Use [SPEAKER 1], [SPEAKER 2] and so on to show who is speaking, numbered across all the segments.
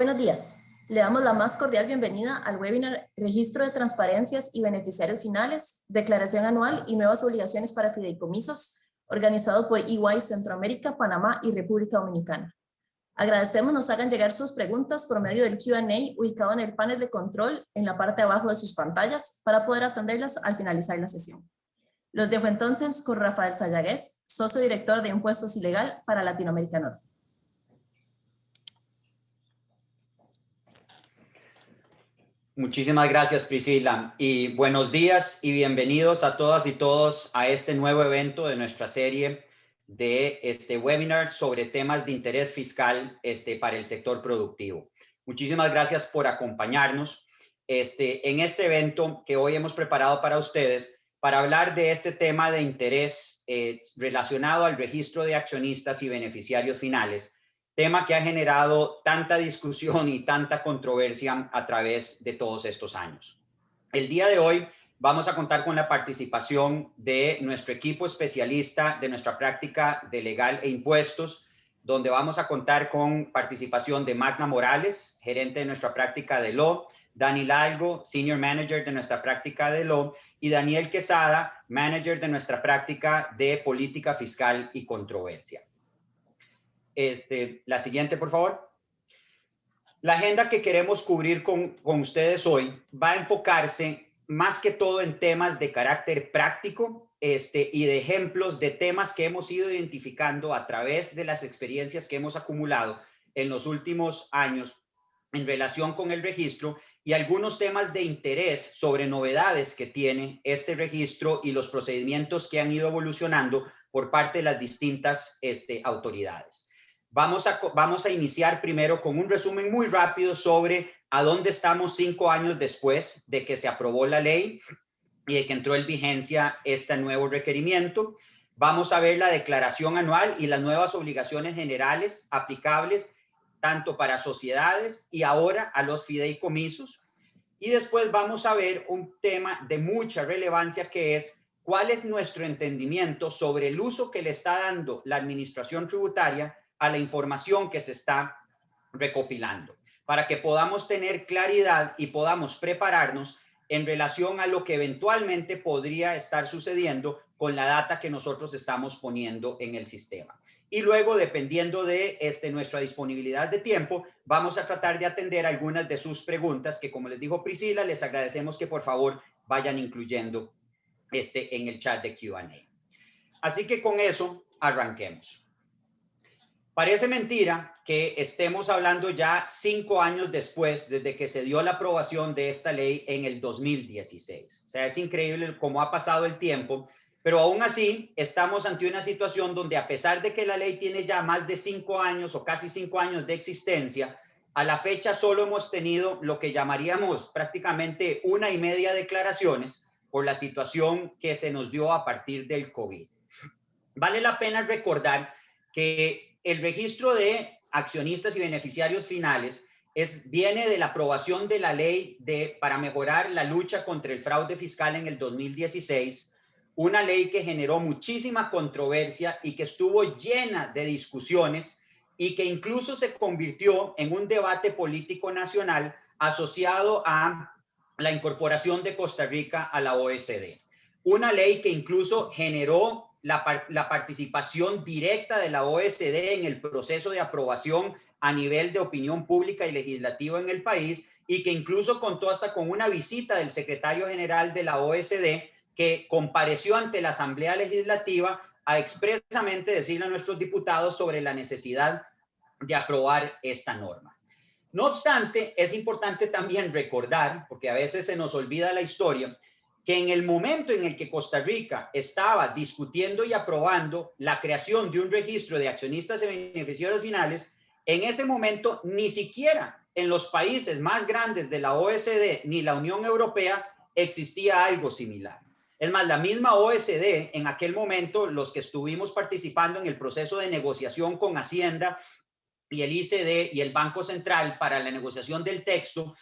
[SPEAKER 1] Buenos días. Le damos la más cordial bienvenida al webinar Registro de Transparencias y Beneficiarios Finales, Declaración Anual y Nuevas Obligaciones para Fideicomisos, organizado por EY Centroamérica, Panamá y República Dominicana. Agradecemos nos hagan llegar sus preguntas por medio del Q&A ubicado en el panel de control en la parte de abajo de sus pantallas para poder atenderlas al finalizar la sesión. Los dejo entonces con Rafael Sayagués, socio director de Impuestos y Legal para Latinoamérica Norte.
[SPEAKER 2] Muchísimas gracias, Priscila, y buenos días y bienvenidos a todas y todos a este nuevo evento de nuestra serie de webinar sobre temas de interés fiscal para el sector productivo. Muchísimas gracias por acompañarnos en este evento que hoy hemos preparado para ustedes para hablar de este tema de interés relacionado al registro de accionistas y beneficiarios finales, tema que ha generado tanta discusión y tanta controversia a través de todos estos años. El día de hoy vamos a contar con la participación de nuestro equipo especialista de nuestra práctica de legal e impuestos, donde vamos a contar con participación de Magna Morales, gerente de nuestra práctica de Law, Dani Lalgo, Senior Manager de nuestra práctica de Law, y Daniel Quesada, Manager de nuestra práctica de Política Fiscal y Controversia. La siguiente, por favor. La agenda que queremos cubrir con ustedes hoy va a enfocarse más que todo en temas de carácter práctico y de ejemplos de temas que hemos ido identificando a través de las experiencias que hemos acumulado en los últimos años en relación con el registro y algunos temas de interés sobre novedades que tiene este registro y los procedimientos que han ido evolucionando por parte de las distintas autoridades. Vamos a iniciar primero con un resumen muy rápido sobre a dónde estamos 5 años después de que se aprobó la ley y de que entró en vigencia este nuevo requerimiento. Vamos a ver la declaración anual y las nuevas obligaciones generales aplicables tanto para sociedades y ahora a los fideicomisos. Y después vamos a ver un tema de mucha relevancia que es cuál es nuestro entendimiento sobre el uso que le está dando la administración tributaria a la información que se está recopilando, para que podamos tener claridad y podamos prepararnos en relación a lo que eventualmente podría estar sucediendo con la data que nosotros estamos poniendo en el sistema. Y luego, dependiendo de nuestra disponibilidad de tiempo, vamos a tratar de atender algunas de sus preguntas que, como les dijo Priscila, les agradecemos que por favor vayan incluyendo en el chat de Q&A. Así que con eso, arranquemos. Parece mentira que estemos hablando ya 5 años después desde que se dio la aprobación de esta ley en el 2016. O sea, es increíble cómo ha pasado el tiempo, pero aún así estamos ante una situación donde a pesar de que la ley tiene ya más de 5 años o casi 5 años de existencia, a la fecha solo hemos tenido lo que llamaríamos prácticamente 1.5 declaraciones por la situación que se nos dio a partir del COVID. Vale la pena recordar que el registro de accionistas y beneficiarios finales viene de la aprobación de la ley para mejorar la lucha contra el fraude fiscal en el 2016, una ley que generó muchísima controversia y que estuvo llena de discusiones y que incluso se convirtió en un debate político nacional asociado a la incorporación de Costa Rica a la OECD. Una ley que incluso generó la participación directa de la OECD en el proceso de aprobación a nivel de opinión pública y legislativa en el país y que incluso contó hasta con una visita del secretario general de la OECD que compareció ante la Asamblea Legislativa a expresamente decirle a nuestros diputados sobre la necesidad de aprobar esta norma. No obstante, es importante también recordar, porque a veces se nos olvida la historia, que en el momento en el que Costa Rica estaba discutiendo y aprobando la creación de un registro de accionistas y beneficiarios finales, en ese momento ni siquiera en los países más grandes de la OECD ni la Unión Europea existía algo similar. Es más, la misma OECD en aquel momento, los que estuvimos participando en el proceso de negociación con Hacienda y el ICD y el Banco Central para la negociación del texto,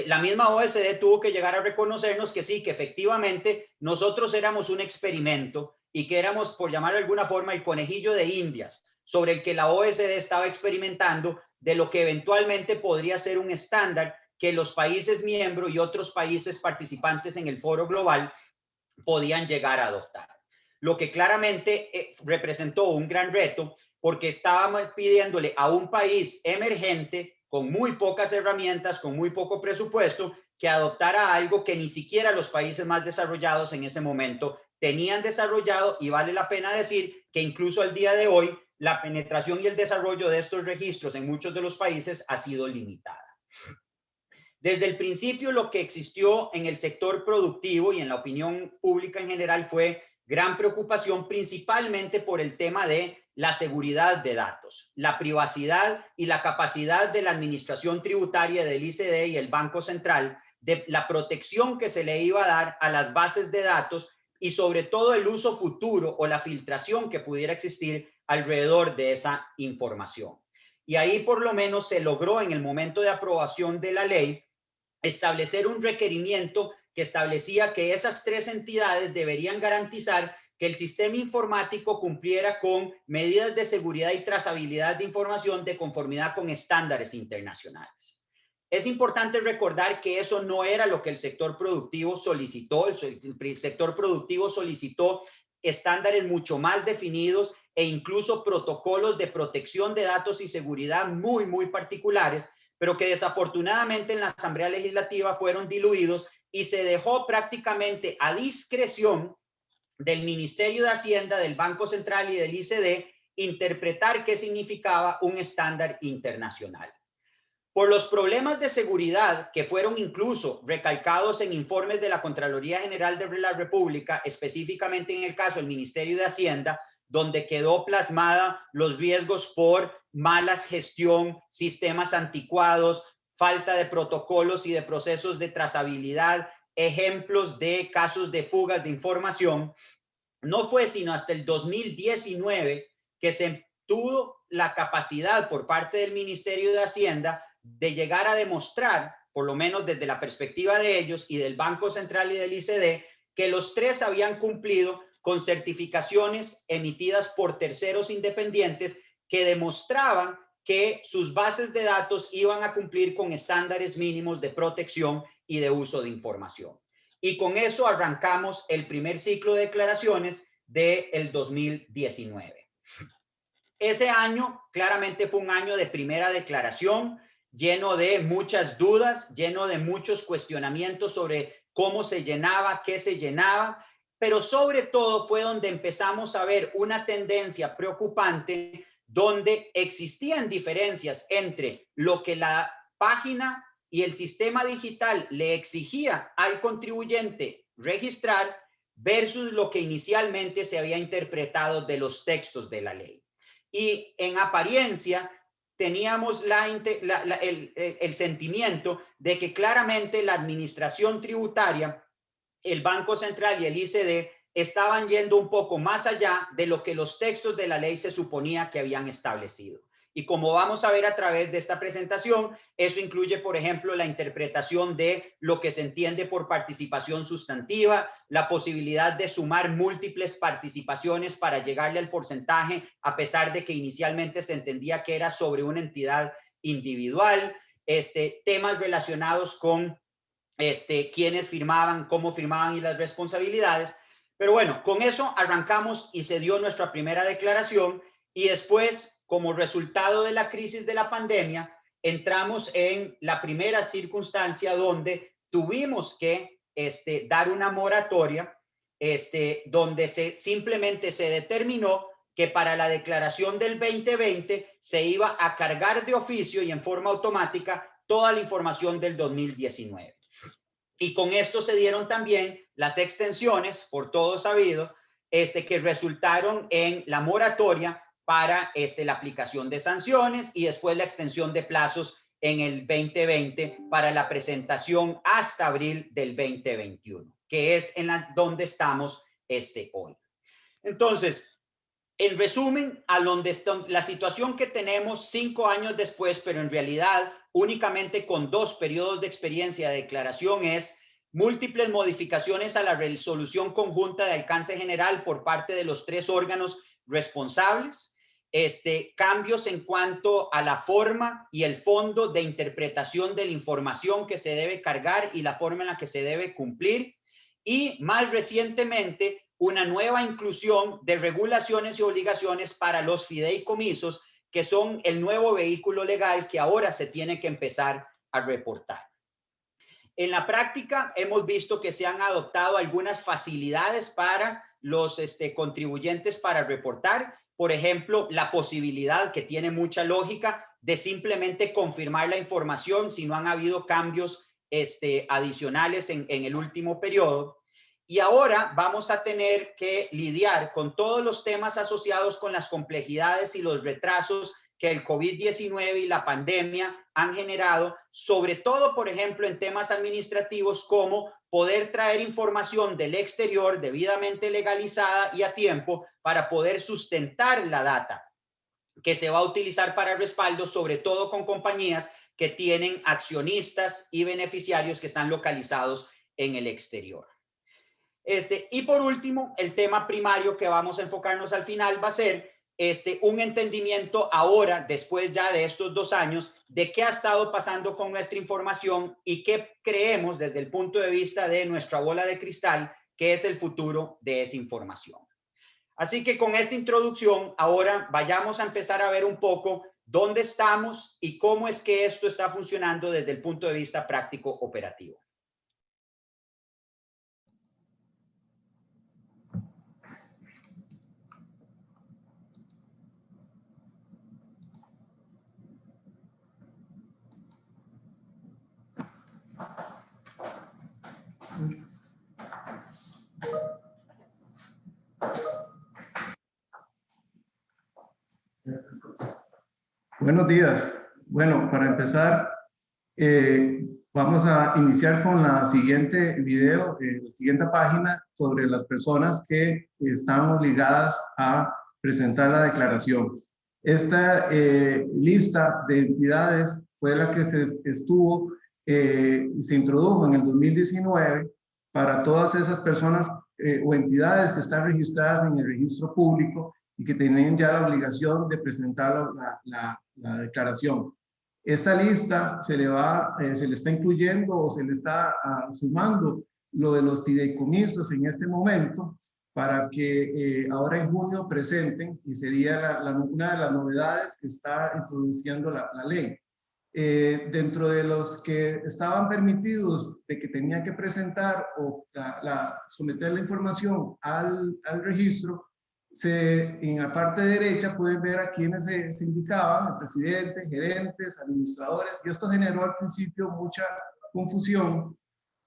[SPEAKER 2] la misma OECD tuvo que llegar a reconocernos que sí, que efectivamente nosotros éramos un experimento y que éramos, por llamar de alguna forma, el conejillo de Indias sobre el que la OECD estaba experimentando de lo que eventualmente podría ser un estándar que los países miembros y otros países participantes en el foro global podían llegar a adoptar. Lo que claramente representó un gran reto, porque estábamos pidiéndole a un país emergente con muy pocas herramientas, con muy poco presupuesto, que adoptara algo que ni siquiera los países más desarrollados en ese momento tenían desarrollado, y vale la pena decir que incluso al día de hoy la penetración y el desarrollo de estos registros en muchos de los países ha sido limitada. Desde el principio, lo que existió en el sector productivo y en la opinión pública en general fue gran preocupación, principalmente por el tema de la seguridad de datos, la privacidad y la capacidad de la administración tributaria del ICD y el Banco Central, de la protección que se le iba a dar a las bases de datos y sobre todo el uso futuro o la filtración que pudiera existir alrededor de esa información. Y ahí por lo menos se logró en el momento de aprobación de la ley establecer un requerimiento que establecía que esas tres entidades deberían garantizar que el sistema informático cumpliera con medidas de seguridad y trazabilidad de información de conformidad con estándares internacionales. Es importante recordar que eso no era lo que el sector productivo solicitó. El sector productivo solicitó estándares mucho más definidos e incluso protocolos de protección de datos y seguridad muy particulares, pero que desafortunadamente en la Asamblea Legislativa fueron diluidos y se dejó prácticamente a discreción del Ministerio de Hacienda, del Banco Central y del ICD interpretar qué significaba un estándar internacional. Por los problemas de seguridad que fueron incluso recalcados en informes de la Contraloría General de la República, específicamente en el caso del Ministerio de Hacienda, donde quedó plasmada los riesgos por mala gestión, sistemas anticuados, falta de protocolos y de procesos de trazabilidad, ejemplos de casos de fugas de información. No fue sino hasta el 2019 que se tuvo la capacidad por parte del Ministerio de Hacienda de llegar a demostrar, por lo menos desde la perspectiva de ellos y del Banco Central y del ICD, que los tres habían cumplido con certificaciones emitidas por terceros independientes que demostraban que sus bases de datos iban a cumplir con estándares mínimos de protección y de uso de información. Y con eso arrancamos el primer ciclo de declaraciones del 2019. Ese año claramente fue un año de primera declaración, lleno de muchas dudas, lleno de muchos cuestionamientos sobre cómo se llenaba, qué se llenaba, pero sobre todo fue donde empezamos a ver una tendencia preocupante donde existían diferencias entre lo que la página y el sistema digital le exigía al contribuyente registrar versus lo que inicialmente se había interpretado de los textos de la ley. Y en apariencia teníamos el sentimiento de que claramente la administración tributaria, el Banco Central y el ICD estaban yendo un poco más allá de lo que los textos de la ley se suponía que habían establecido. Y como vamos a ver a través de esta presentación, eso incluye, por ejemplo, la interpretación de lo que se entiende por participación sustantiva, la posibilidad de sumar múltiples participaciones para llegarle al porcentaje, a pesar de que inicialmente se entendía que era sobre una entidad individual, temas relacionados con quiénes firmaban, cómo firmaban y las responsabilidades. Pero bueno, con eso arrancamos y se dio nuestra primera declaración y después, como resultado de la crisis de la pandemia, entramos en la primera circunstancia donde tuvimos que dar una moratoria, donde simplemente se determinó que para la declaración del 2020 se iba a cargar de oficio y en forma automática toda la información del 2019. Y con esto se dieron también las extensiones, por todo sabido, que resultaron en la moratoria para la aplicación de sanciones y después la extensión de plazos en el 2020 para la presentación hasta abril del 2021, que es donde estamos hoy. Entonces, en resumen, la situación que tenemos 5 años después, pero en realidad únicamente con 2 periodos de experiencia de declaración, es múltiples modificaciones a la resolución conjunta de alcance general por parte de los 3 órganos responsables, cambios en cuanto a la forma y el fondo de interpretación de la información que se debe cargar y la forma en la que se debe cumplir. Y más recientemente, una nueva inclusión de regulaciones y obligaciones para los fideicomisos, que son el nuevo vehículo legal que ahora se tiene que empezar a reportar. En la práctica hemos visto que se han adoptado algunas facilidades para los contribuyentes para reportar. Por ejemplo, la posibilidad, que tiene mucha lógica, de simplemente confirmar la información si no han habido cambios adicionales en el último periodo. Y ahora vamos a tener que lidiar con todos los temas asociados con las complejidades y los retrasos que el COVID-19 y la pandemia han generado, sobre todo, por ejemplo, en temas administrativos como poder traer información del exterior debidamente legalizada y a tiempo para poder sustentar la data que se va a utilizar para respaldo, sobre todo con compañías que tienen accionistas y beneficiarios que están localizados en el exterior. Y por último, el tema primario que vamos a enfocarnos al final va a ser un entendimiento ahora, después ya de estos 2 años, de qué ha estado pasando con nuestra información y qué creemos desde el punto de vista de nuestra bola de cristal, que es el futuro de esa información. Así que con esta introducción, ahora vayamos a empezar a ver un poco dónde estamos y cómo es que esto está funcionando desde el punto de vista práctico operativo.
[SPEAKER 3] Buenos días. Bueno, para empezar, vamos a iniciar con la siguiente video, la siguiente página sobre las personas que están obligadas a presentar la declaración. Esta lista de entidades fue la que se introdujo en el 2019 para todas esas personas o entidades que están registradas en el registro público y que tienen ya la obligación de presentar la declaración. Esta lista se le está incluyendo o se le está sumando lo de los fideicomisos en este momento para que ahora en junio presenten, y sería una de las novedades que está introduciendo la ley. Dentro de los que estaban permitidos de que tenían que presentar o someter la información al registro, en la parte derecha pueden ver a quienes se indicaban, el presidente, gerentes, administradores, y esto generó al principio mucha confusión,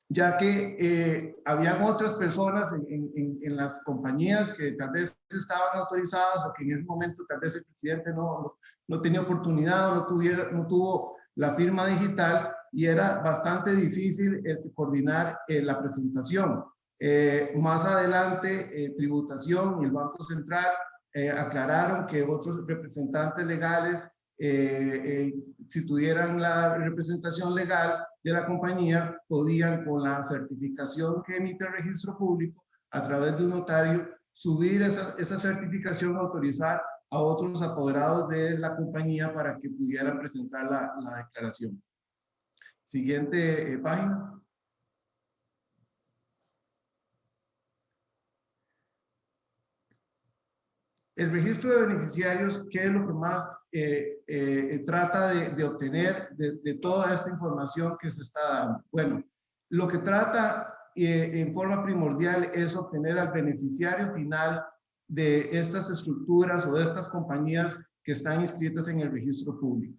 [SPEAKER 3] ya que habían otras personas en las compañías que tal vez estaban autorizadas o que en ese momento tal vez el presidente no tenía oportunidad o no tuvo la firma digital y era bastante difícil coordinar la presentación. Más adelante, Tributación y el Banco Central aclararon que otros representantes legales, si tuvieran la representación legal de la compañía, podían, con la certificación que emite el registro público, a través de un notario, subir esa certificación, autorizar a otros apoderados de la compañía para que pudieran presentar la declaración. Siguiente página. El registro de beneficiarios, ¿qué es lo que más trata de obtener de toda esta información que se está dando? Bueno, lo que trata en forma primordial es obtener al beneficiario final de estas estructuras o de estas compañías que están inscritas en el registro público.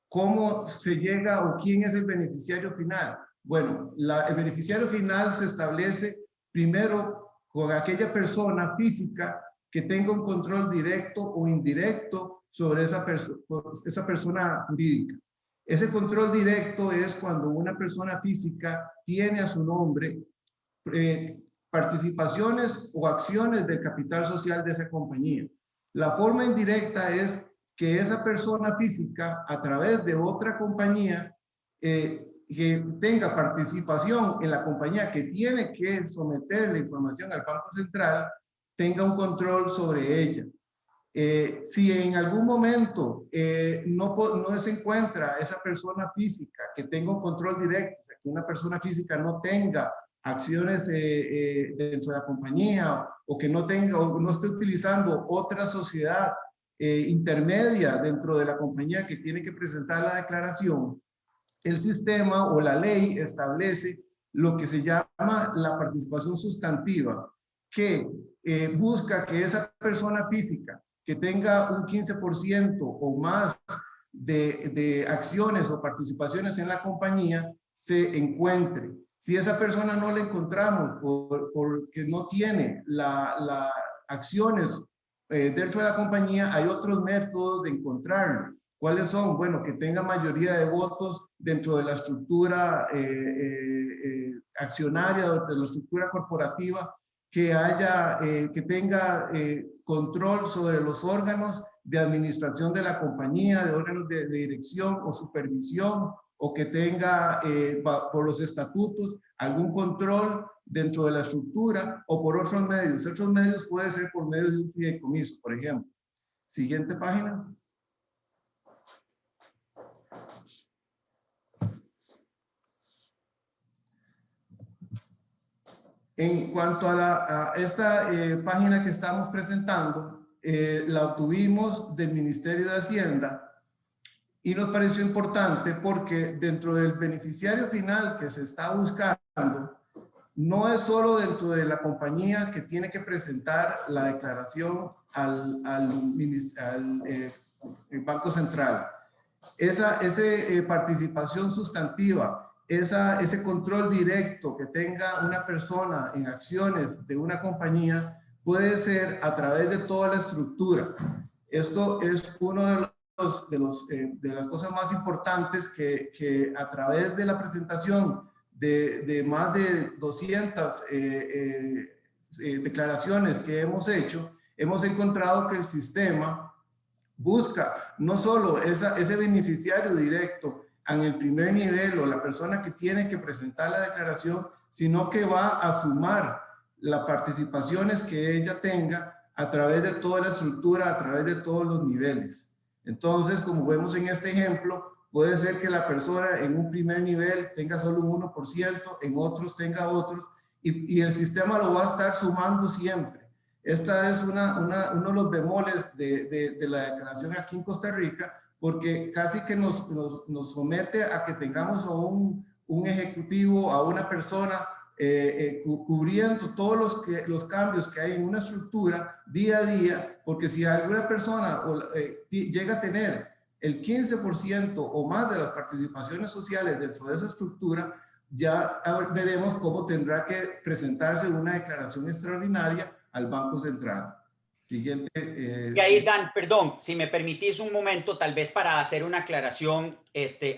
[SPEAKER 3] ¿Cómo se llega o quién es el beneficiario final? Bueno, el beneficiario final se establece primero con aquella persona física que tenga un control directo o indirecto sobre esa persona jurídica. Ese control directo es cuando una persona física tiene a su nombre participaciones o acciones del capital social de esa compañía. La forma indirecta es que esa persona física, a través de otra compañía, que tenga participación en la compañía que tiene que someter la información al Banco Central, tenga un control sobre ella. Si en algún momento no se encuentra esa persona física que tenga un control directo, que una persona física no tenga acciones dentro de la compañía o que no tenga o no esté utilizando otra sociedad intermedia dentro de la compañía que tiene que presentar la declaración, el sistema o la ley establece lo que se llama la participación sustantiva, que busca que esa persona física que tenga un 15% o más de acciones o participaciones en la compañía se encuentre. Si esa persona no la encontramos porque no tiene las acciones dentro de la compañía, hay otros métodos de encontrarlo. ¿Cuáles son? Bueno, que tenga mayoría de votos dentro de la estructura accionaria, de la estructura corporativa, que tenga control sobre los órganos de administración de la compañía, de órganos de dirección o supervisión, o que tenga por los estatutos algún control dentro de la estructura o por otros medios. Otros medios puede ser por medio de un fideicomiso, por ejemplo. Siguiente página. En cuanto a esta página que estamos presentando, la obtuvimos del Ministerio de Hacienda y nos pareció importante porque dentro del beneficiario final que se está buscando, no es solo dentro de la compañía que tiene que presentar la declaración al Banco Central. Esa participación sustantiva, ese control directo que tenga una persona en acciones de una compañía puede ser a través de toda la estructura. Esto es uno de las cosas más importantes que a través de la presentación de más de 200 declaraciones que hemos hecho, hemos encontrado que el sistema busca no solo ese beneficiario directo en el primer nivel o la persona que tiene que presentar la declaración, sino que va a sumar las participaciones que ella tenga a través de toda la estructura, a través de todos los niveles. Entonces, como vemos en este ejemplo, puede ser que la persona en un primer nivel tenga solo un 1%, en otros tenga otros, y el sistema lo va a estar sumando siempre. Esta es uno de los bemoles de la declaración aquí en Costa Rica, porque casi que nos somete a que tengamos a un ejecutivo, a una persona cubriendo todos los cambios que hay en una estructura día a día, porque si alguna persona llega a tener el 15% o más de las participaciones sociales dentro de esa estructura, ya veremos cómo tendrá que presentarse una declaración extraordinaria al Banco Central. Siguiente.
[SPEAKER 2] Y ahí, Dan, perdón, si me permitís un momento, tal vez para hacer una aclaración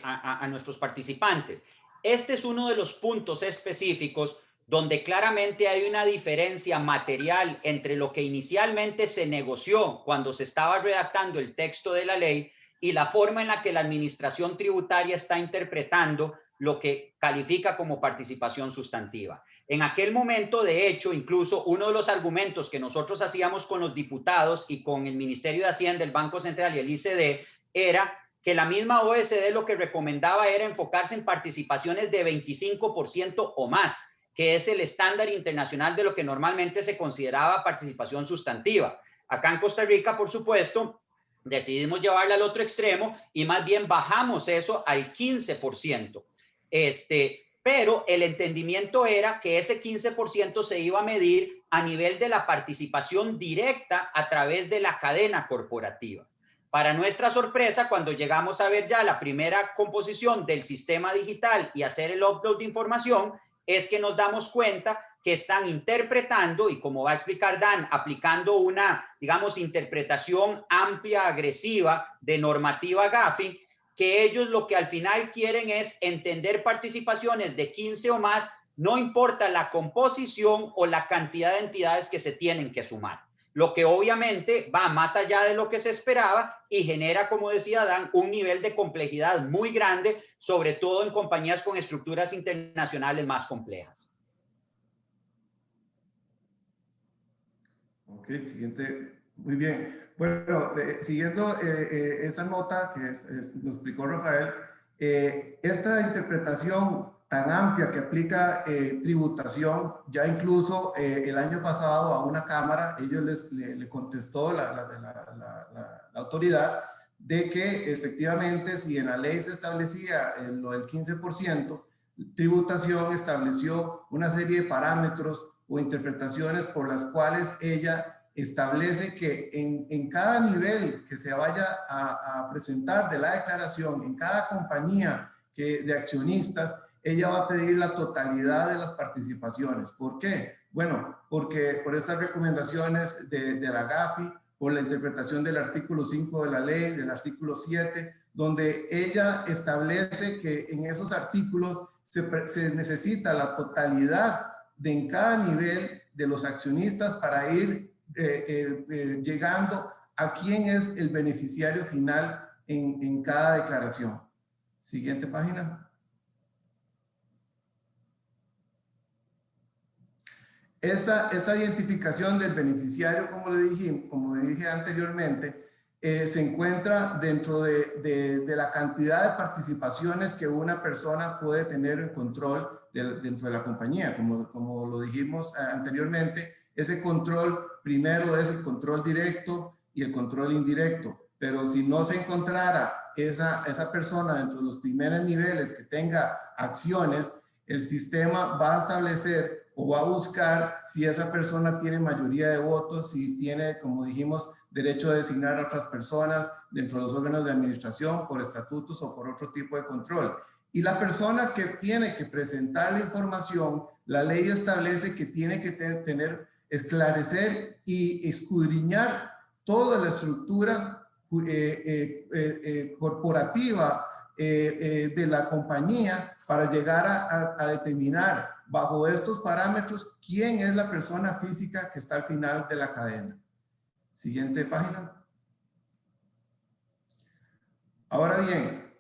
[SPEAKER 2] a nuestros participantes. Este es uno de los puntos específicos donde claramente hay una diferencia material entre lo que inicialmente se negoció cuando se estaba redactando el texto de la ley y la forma en la que la administración tributaria está interpretando lo que califica como participación sustantiva. En aquel momento, de hecho, incluso uno de los argumentos que nosotros hacíamos con los diputados y con el Ministerio de Hacienda, el Banco Central y el ICD era que la misma OSD lo que recomendaba era enfocarse en participaciones de 25% o más, que es el estándar internacional de lo que normalmente se consideraba participación sustantiva. Acá en Costa Rica, por supuesto, decidimos llevarla al otro extremo y más bien bajamos eso al 15%. Pero el entendimiento era que ese 15% se iba a medir a nivel de la participación directa a través de la cadena corporativa. Para nuestra sorpresa, cuando llegamos a ver ya la primera composición del sistema digital y hacer el upload de información, es que nos damos cuenta que están interpretando, y como va a explicar Dan, aplicando una, digamos, interpretación amplia, agresiva de normativa GAFI, que ellos lo que al final quieren es entender participaciones de 15 o más, no importa la composición o la cantidad de entidades que se tienen que sumar. Lo que obviamente va más allá de lo que se esperaba y genera, como decía Dan, un nivel de complejidad muy grande, sobre todo en compañías con estructuras internacionales más complejas.
[SPEAKER 3] Ok, siguiente Muy bien. Bueno, siguiendo esa nota que nos explicó Rafael, esta interpretación tan amplia que aplica tributación, ya incluso el año pasado a una cámara, ellos le contestó la autoridad de que efectivamente si en la ley se establecía lo del 15%, tributación estableció una serie de parámetros o interpretaciones por las cuales ella establece que en cada nivel que se vaya a presentar de la declaración, en cada compañía de accionistas, ella va a pedir la totalidad de las participaciones. ¿Por qué? Bueno, porque por estas recomendaciones de la GAFI, por la interpretación del artículo 5 de la ley, del artículo 7, donde ella establece que en esos artículos se necesita la totalidad de en cada nivel de los accionistas para ir llegando a quién es el beneficiario final en cada declaración. Siguiente página. Esta identificación del beneficiario, como le dije anteriormente, se encuentra dentro de la cantidad de participaciones que una persona puede tener en control dentro de la compañía. Como lo dijimos anteriormente, ese control primero es el control directo y el control indirecto. Pero si no se encontrara esa persona dentro de los primeros niveles que tenga acciones, el sistema va a establecer o va a buscar si esa persona tiene mayoría de votos, si tiene, como dijimos, derecho a designar a otras personas dentro de los órganos de administración por estatutos o por otro tipo de control. Y la persona que tiene que presentar la información, la ley establece que tiene que esclarecer y escudriñar toda la estructura corporativa de la compañía para llegar a determinar bajo estos parámetros quién es la persona física que está al final de la cadena. Siguiente página. Ahora bien,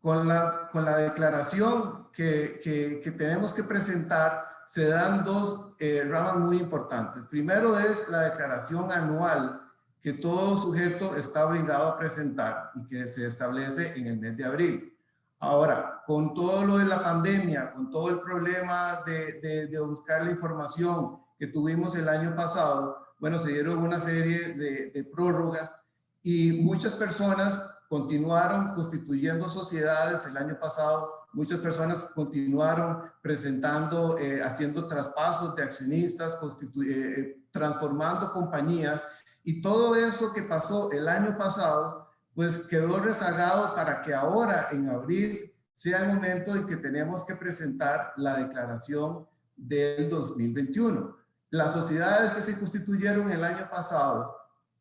[SPEAKER 3] con la declaración que tenemos que presentar, se dan dos ramas muy importantes. Primero es la declaración anual que todo sujeto está obligado a presentar y que se establece en el mes de abril. Ahora, con todo lo de la pandemia, con todo el problema de buscar la información que tuvimos el año pasado, bueno, se dieron una serie de prórrogas y muchas personas continuaron constituyendo sociedades el año pasado. Muchas personas continuaron presentando, haciendo traspasos de accionistas, transformando compañías, y todo eso que pasó el año pasado, pues quedó rezagado para que ahora en abril sea el momento en que tenemos que presentar la declaración del 2021. Las sociedades que se constituyeron el año pasado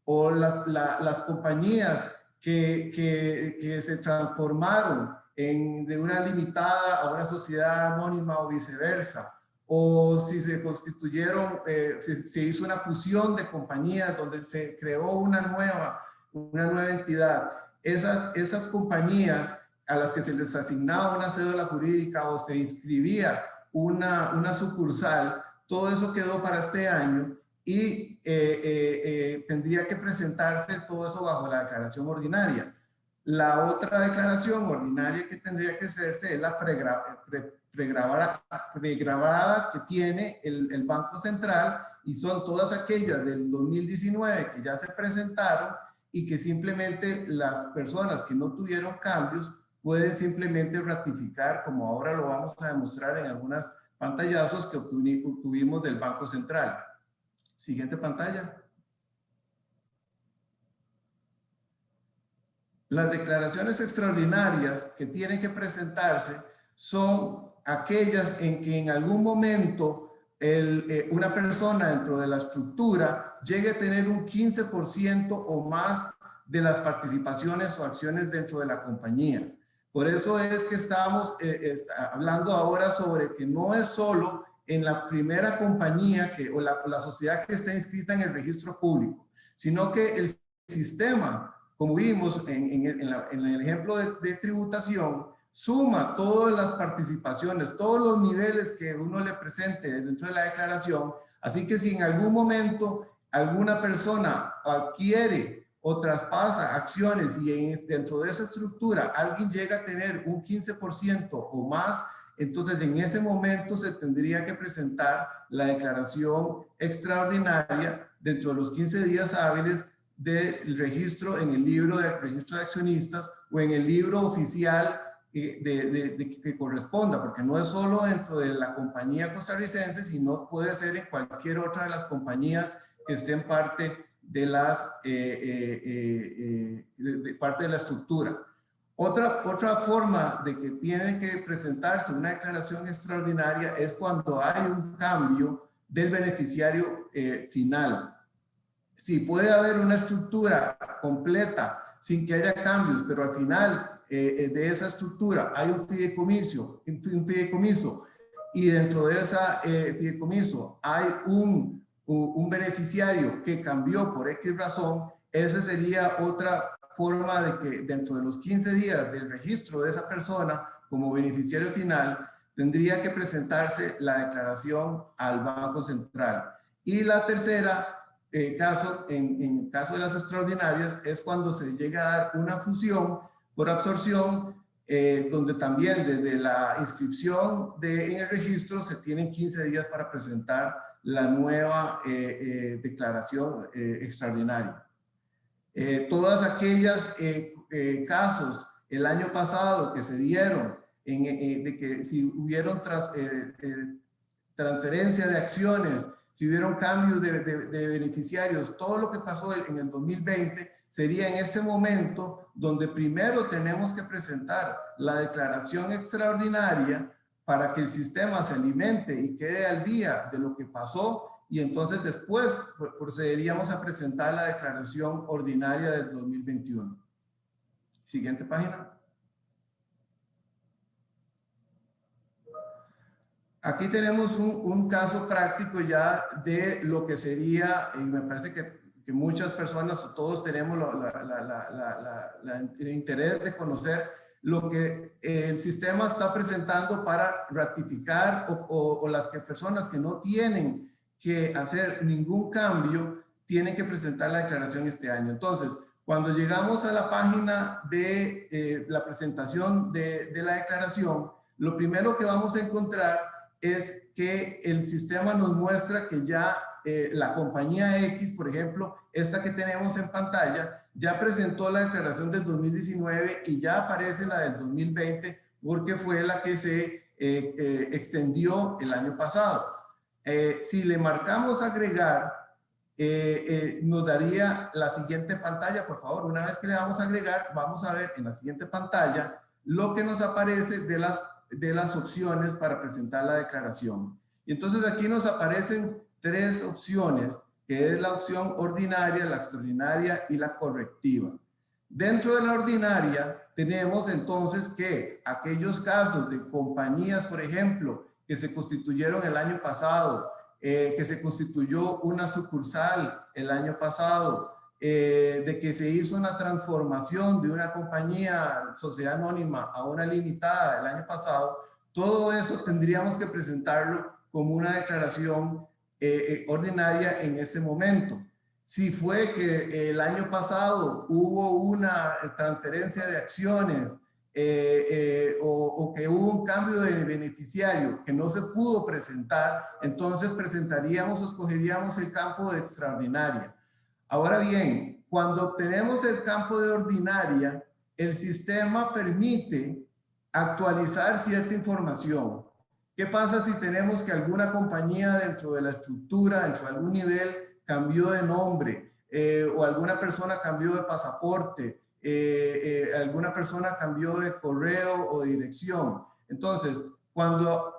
[SPEAKER 3] o las compañías que se transformaron de una limitada a una sociedad anónima o viceversa, o si se constituyeron, se hizo una fusión de compañías donde se creó una nueva entidad, esas compañías a las que se les asignaba una cédula jurídica o se inscribía una sucursal, todo eso quedó para este año y tendría que presentarse todo eso bajo la declaración ordinaria. La otra declaración ordinaria que tendría que hacerse es la pregrabada que tiene el Banco Central, y son todas aquellas del 2019 que ya se presentaron y que simplemente las personas que no tuvieron cambios pueden simplemente ratificar, como ahora lo vamos a demostrar en algunas pantallazos que obtuvimos del Banco Central. Siguiente pantalla. Las declaraciones extraordinarias que tienen que presentarse son aquellas en que en algún momento una persona dentro de la estructura llegue a tener un 15% o más de las participaciones o acciones dentro de la compañía. Por eso es que estamos hablando ahora sobre que no es solo en la primera compañía o la sociedad que está inscrita en el registro público, sino que el sistema, como vimos en el ejemplo de tributación, suma todas las participaciones, todos los niveles que uno le presente dentro de la declaración. Así que si en algún momento alguna persona adquiere o traspasa acciones y dentro de esa estructura alguien llega a tener un 15% o más, entonces en ese momento se tendría que presentar la declaración extraordinaria dentro de los 15 días hábiles del registro en el libro de registro de accionistas o en el libro oficial que corresponda, porque no es solo dentro de la compañía costarricense, sino puede ser en cualquier otra de las compañías que estén parte de parte de la estructura. Otra forma de que tiene que presentarse una declaración extraordinaria es cuando hay un cambio del beneficiario final. Sí, puede haber una estructura completa sin que haya cambios, pero al final de esa estructura hay un fideicomiso y dentro de esa fideicomiso hay un beneficiario que cambió por X razón, esa sería otra forma de que dentro de los 15 días del registro de esa persona como beneficiario final tendría que presentarse la declaración al Banco Central. Y la tercera caso, en caso de las extraordinarias, es cuando se llega a dar una fusión por absorción, donde también desde la inscripción en el registro se tienen 15 días para presentar la nueva declaración extraordinaria. Todas aquellas casos el año pasado que se dieron de que si hubieron transferencia de acciones, si hubieron cambios de beneficiarios, todo lo que pasó en el 2020 sería en ese momento donde primero tenemos que presentar la declaración extraordinaria para que el sistema se alimente y quede al día de lo que pasó, y entonces después procederíamos a presentar la declaración ordinaria del 2021. Siguiente página. Aquí tenemos un caso práctico ya de lo que sería, y me parece que muchas personas, todos tenemos el interés de conocer lo que el sistema está presentando para ratificar o las personas que no tienen que hacer ningún cambio tienen que presentar la declaración este año. Entonces, cuando llegamos a la página de la presentación de la declaración, lo primero que vamos a encontrar es que el sistema nos muestra que ya la compañía X, por ejemplo, esta que tenemos en pantalla, ya presentó la declaración del 2019 y ya aparece la del 2020 porque fue la que se extendió el año pasado. Si le marcamos agregar, nos daría la siguiente pantalla, por favor. Una vez que le damos a agregar, vamos a ver en la siguiente pantalla lo que nos aparece de las opciones para presentar la declaración. Y entonces aquí nos aparecen tres opciones, que es la opción ordinaria, la extraordinaria y la correctiva. Dentro de la ordinaria tenemos entonces que aquellos casos de compañías, por ejemplo, que se constituyeron el año pasado, que se constituyó una sucursal el año pasado, de que se hizo una transformación de una compañía sociedad anónima a una limitada el año pasado, todo eso tendríamos que presentarlo como una declaración ordinaria en este momento. Si fue que el año pasado hubo una transferencia de acciones o que hubo un cambio de beneficiario que no se pudo presentar, entonces presentaríamos o escogeríamos el campo de extraordinaria. Ahora bien, cuando obtenemos el campo de ordinaria, el sistema permite actualizar cierta información. ¿Qué pasa si tenemos que alguna compañía dentro de la estructura, dentro de algún nivel, cambió de nombre o alguna persona cambió de pasaporte, alguna persona cambió de correo o de dirección? Entonces, cuando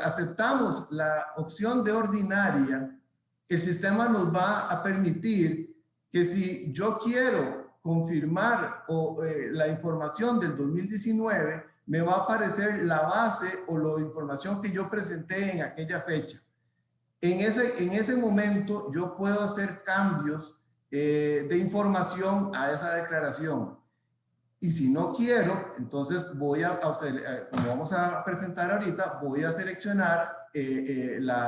[SPEAKER 3] aceptamos la opción de ordinaria, el sistema nos va a permitir que si yo quiero confirmar la información del 2019, me va a aparecer la base o la información que yo presenté en aquella fecha. En ese momento yo puedo hacer cambios de información a esa declaración. Y si no quiero, entonces como vamos a presentar ahorita, voy a seleccionar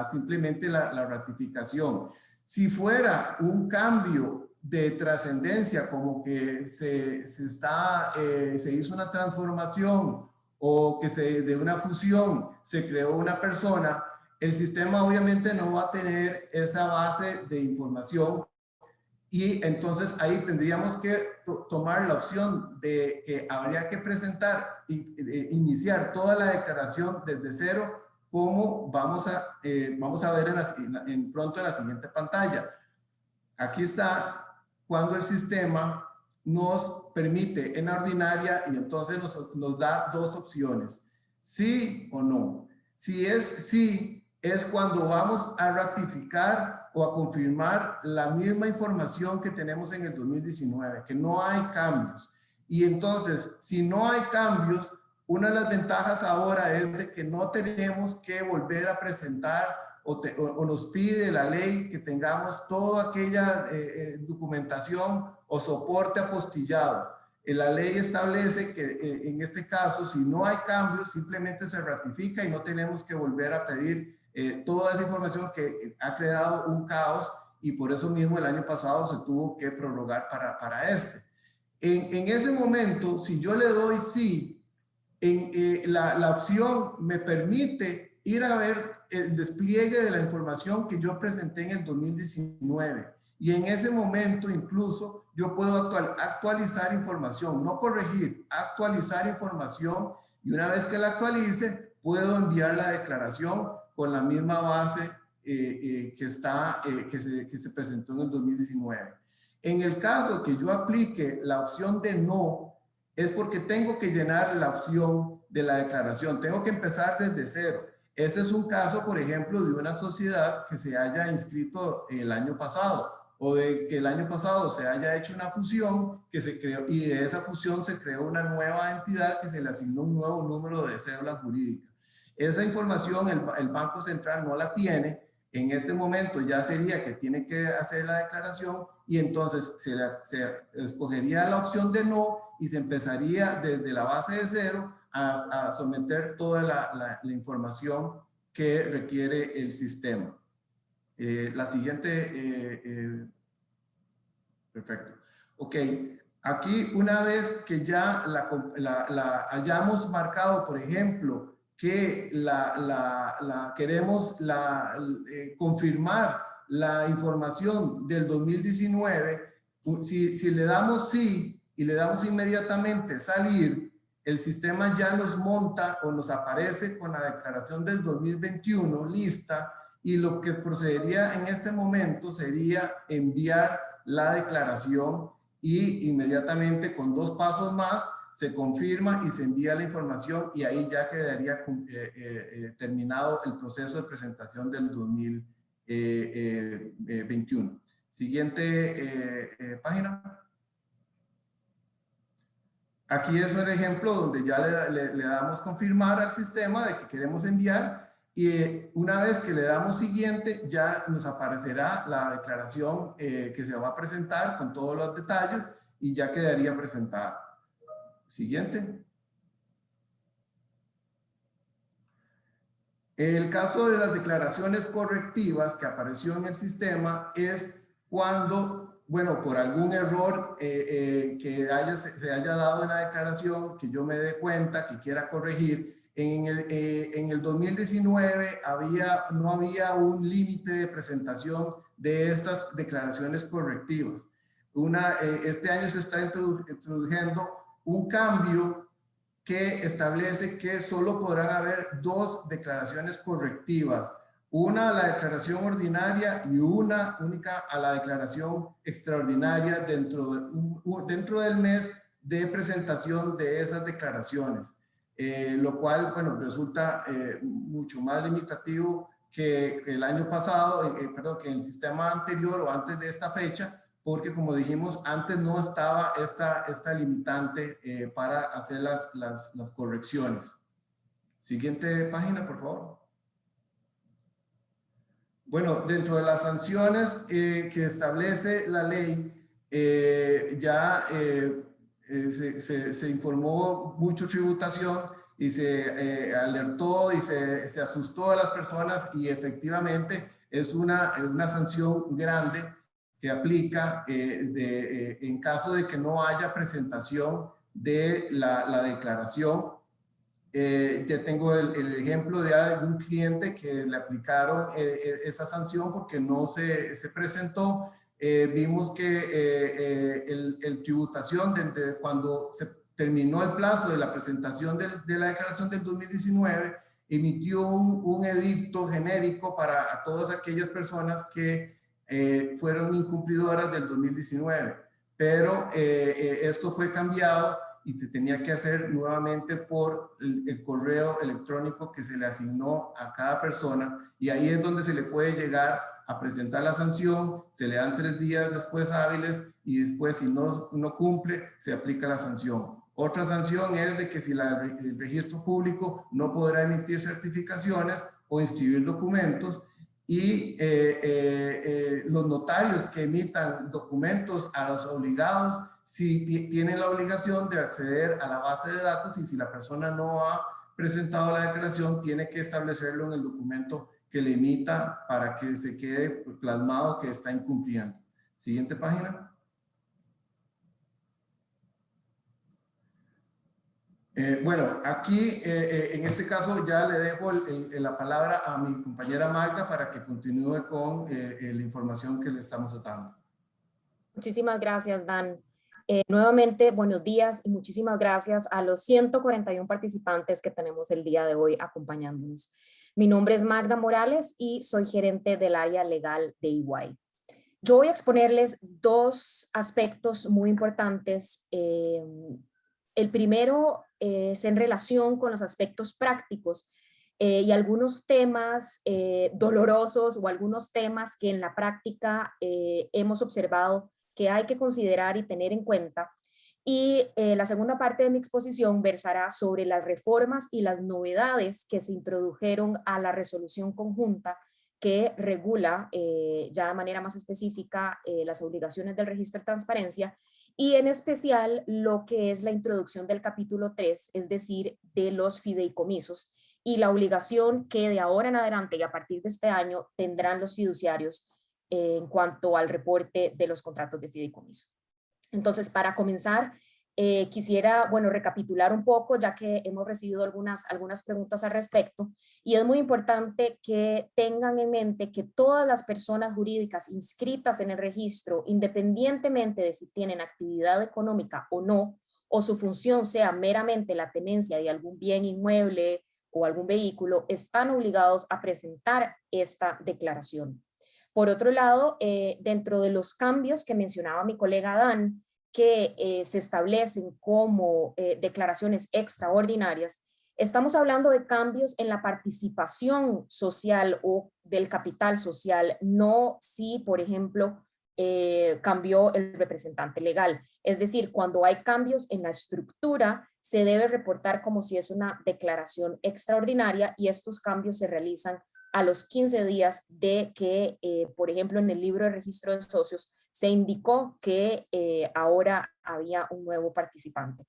[SPEAKER 3] simplemente la ratificación. Si fuera un cambio de trascendencia, como que se hizo una transformación o que de una fusión se creó una persona, el sistema obviamente no va a tener esa base de información y entonces ahí tendríamos que tomar la opción de que habría que presentar, iniciar toda la declaración desde cero, como vamos a ver pronto en la siguiente pantalla. Aquí está cuando el sistema nos permite en la ordinaria y entonces nos da dos opciones, sí o no. Si es sí, es cuando vamos a ratificar o a confirmar la misma información que tenemos en el 2019, que no hay cambios. Y entonces, si no hay cambios, una de las ventajas ahora es de que no tenemos que volver a presentar o nos pide la ley que tengamos toda aquella documentación o soporte apostillado. La ley establece que en este caso, si no hay cambios, simplemente se ratifica y no tenemos que volver a pedir toda esa información que ha creado un caos y por eso mismo el año pasado se tuvo que prorrogar para este. En ese momento, si yo le doy sí, la opción me permite ir a ver el despliegue de la información que yo presenté en el 2019. Y en ese momento incluso yo puedo actualizar información, no corregir, actualizar información. Y una vez que la actualice, puedo enviar la declaración con la misma base que se presentó en el 2019. En el caso que yo aplique la opción de no, es porque tengo que llenar la opción de la declaración. Tengo que empezar desde cero. Ese es un caso, por ejemplo, de una sociedad que se haya inscrito el año pasado o de que el año pasado se haya hecho una fusión que se creó y de esa fusión se creó una nueva entidad que se le asignó un nuevo número de cédula jurídica. Esa información el Banco Central no la tiene. En este momento ya sería que tiene que hacer la declaración y entonces se escogería la opción de no y se empezaría desde la base de cero a someter toda la información que requiere el sistema. La siguiente, perfecto. Ok, aquí una vez que ya hayamos marcado, por ejemplo, que queremos confirmar la información del 2019, si le damos sí y le damos inmediatamente salir, el sistema ya nos monta o nos aparece con la declaración del 2021 lista y lo que procedería en este momento sería enviar la declaración y inmediatamente con dos pasos más se confirma y se envía la información y ahí ya quedaría terminado el proceso de presentación del 2021. Siguiente página. Aquí es un ejemplo donde ya le damos confirmar al sistema de que queremos enviar y una vez que le damos siguiente ya nos aparecerá la declaración que se va a presentar con todos los detalles y ya quedaría presentada. Siguiente. El caso de las declaraciones correctivas que apareció en el sistema es cuando, bueno, por algún error que se haya dado en la declaración, que yo me dé cuenta, que quiera corregir. En el 2019 no había un límite de presentación de estas declaraciones correctivas. Este año se está introduciendo un cambio que establece que solo podrán haber dos declaraciones correctivas, una a la declaración ordinaria y una única a la declaración extraordinaria dentro del mes de presentación de esas declaraciones, lo cual, bueno, resulta mucho más limitativo que el año pasado, perdón, que el sistema anterior o antes de esta fecha, porque como dijimos, antes no estaba esta limitante para hacer las correcciones. Siguiente página, por favor. Bueno, dentro de las sanciones que establece la ley, se informó mucho tributación y se alertó y se asustó a las personas, y efectivamente es una sanción grande que aplica en caso de que no haya presentación de la declaración. Ya tengo el ejemplo de un cliente que le aplicaron esa sanción porque no se presentó. Vimos que el tributación cuando se terminó el plazo de la presentación de la declaración del 2019, emitió un edicto genérico para todas aquellas personas que fueron incumplidoras del 2019. Pero esto fue cambiado y se tenía que hacer nuevamente por el correo electrónico que se le asignó a cada persona, y ahí es donde se le puede llegar a presentar la sanción. Se le dan 3 días después hábiles, y después, si no cumple, se aplica la sanción. Otra sanción es de que si el registro público no podrá emitir certificaciones o inscribir documentos, y los notarios que emitan documentos a los obligados, si tienen la obligación de acceder a la base de datos, y si la persona no ha presentado la declaración, tiene que establecerlo en el documento que le emita para que se quede plasmado que está incumpliendo. Siguiente página. Bueno, aquí en este caso ya le dejo la palabra a mi compañera Magda para que continúe con la información que le estamos dando.
[SPEAKER 4] Muchísimas gracias, Dan. Nuevamente, buenos días y muchísimas gracias a los 141 participantes que tenemos el día de hoy acompañándonos. Mi nombre es Magda Morales y soy gerente del área legal de EY. Yo voy a exponerles 2 aspectos muy importantes. El primero es en relación con los aspectos prácticos y algunos temas dolorosos o algunos temas que en la práctica hemos observado que hay que considerar y tener en cuenta. Y la segunda parte de mi exposición versará sobre las reformas y las novedades que se introdujeron a la resolución conjunta que regula ya de manera más específica las obligaciones del registro de transparencia, y en especial lo que es la introducción del capítulo 3, es decir, de los fideicomisos y la obligación que de ahora en adelante y a partir de este año tendrán los fiduciarios en cuanto al reporte de los contratos de fideicomiso. Entonces, para comenzar, quisiera, recapitular un poco, ya que hemos recibido algunas preguntas al respecto, y es muy importante que tengan en mente que todas las personas jurídicas inscritas en el registro, independientemente de si tienen actividad económica o no, o su función sea meramente la tenencia de algún bien inmueble o algún vehículo, están obligados a presentar esta declaración. Por otro lado, dentro de los cambios que mencionaba mi colega Dan, que se establecen como declaraciones extraordinarias, estamos hablando de cambios en la participación social o del capital social, no si, por ejemplo, cambió el representante legal. Es decir, cuando hay cambios en la estructura, se debe reportar como si es una declaración extraordinaria, y estos cambios se realizan a los 15 días de que, por ejemplo, en el libro de registro de socios se indicó que ahora había un nuevo participante.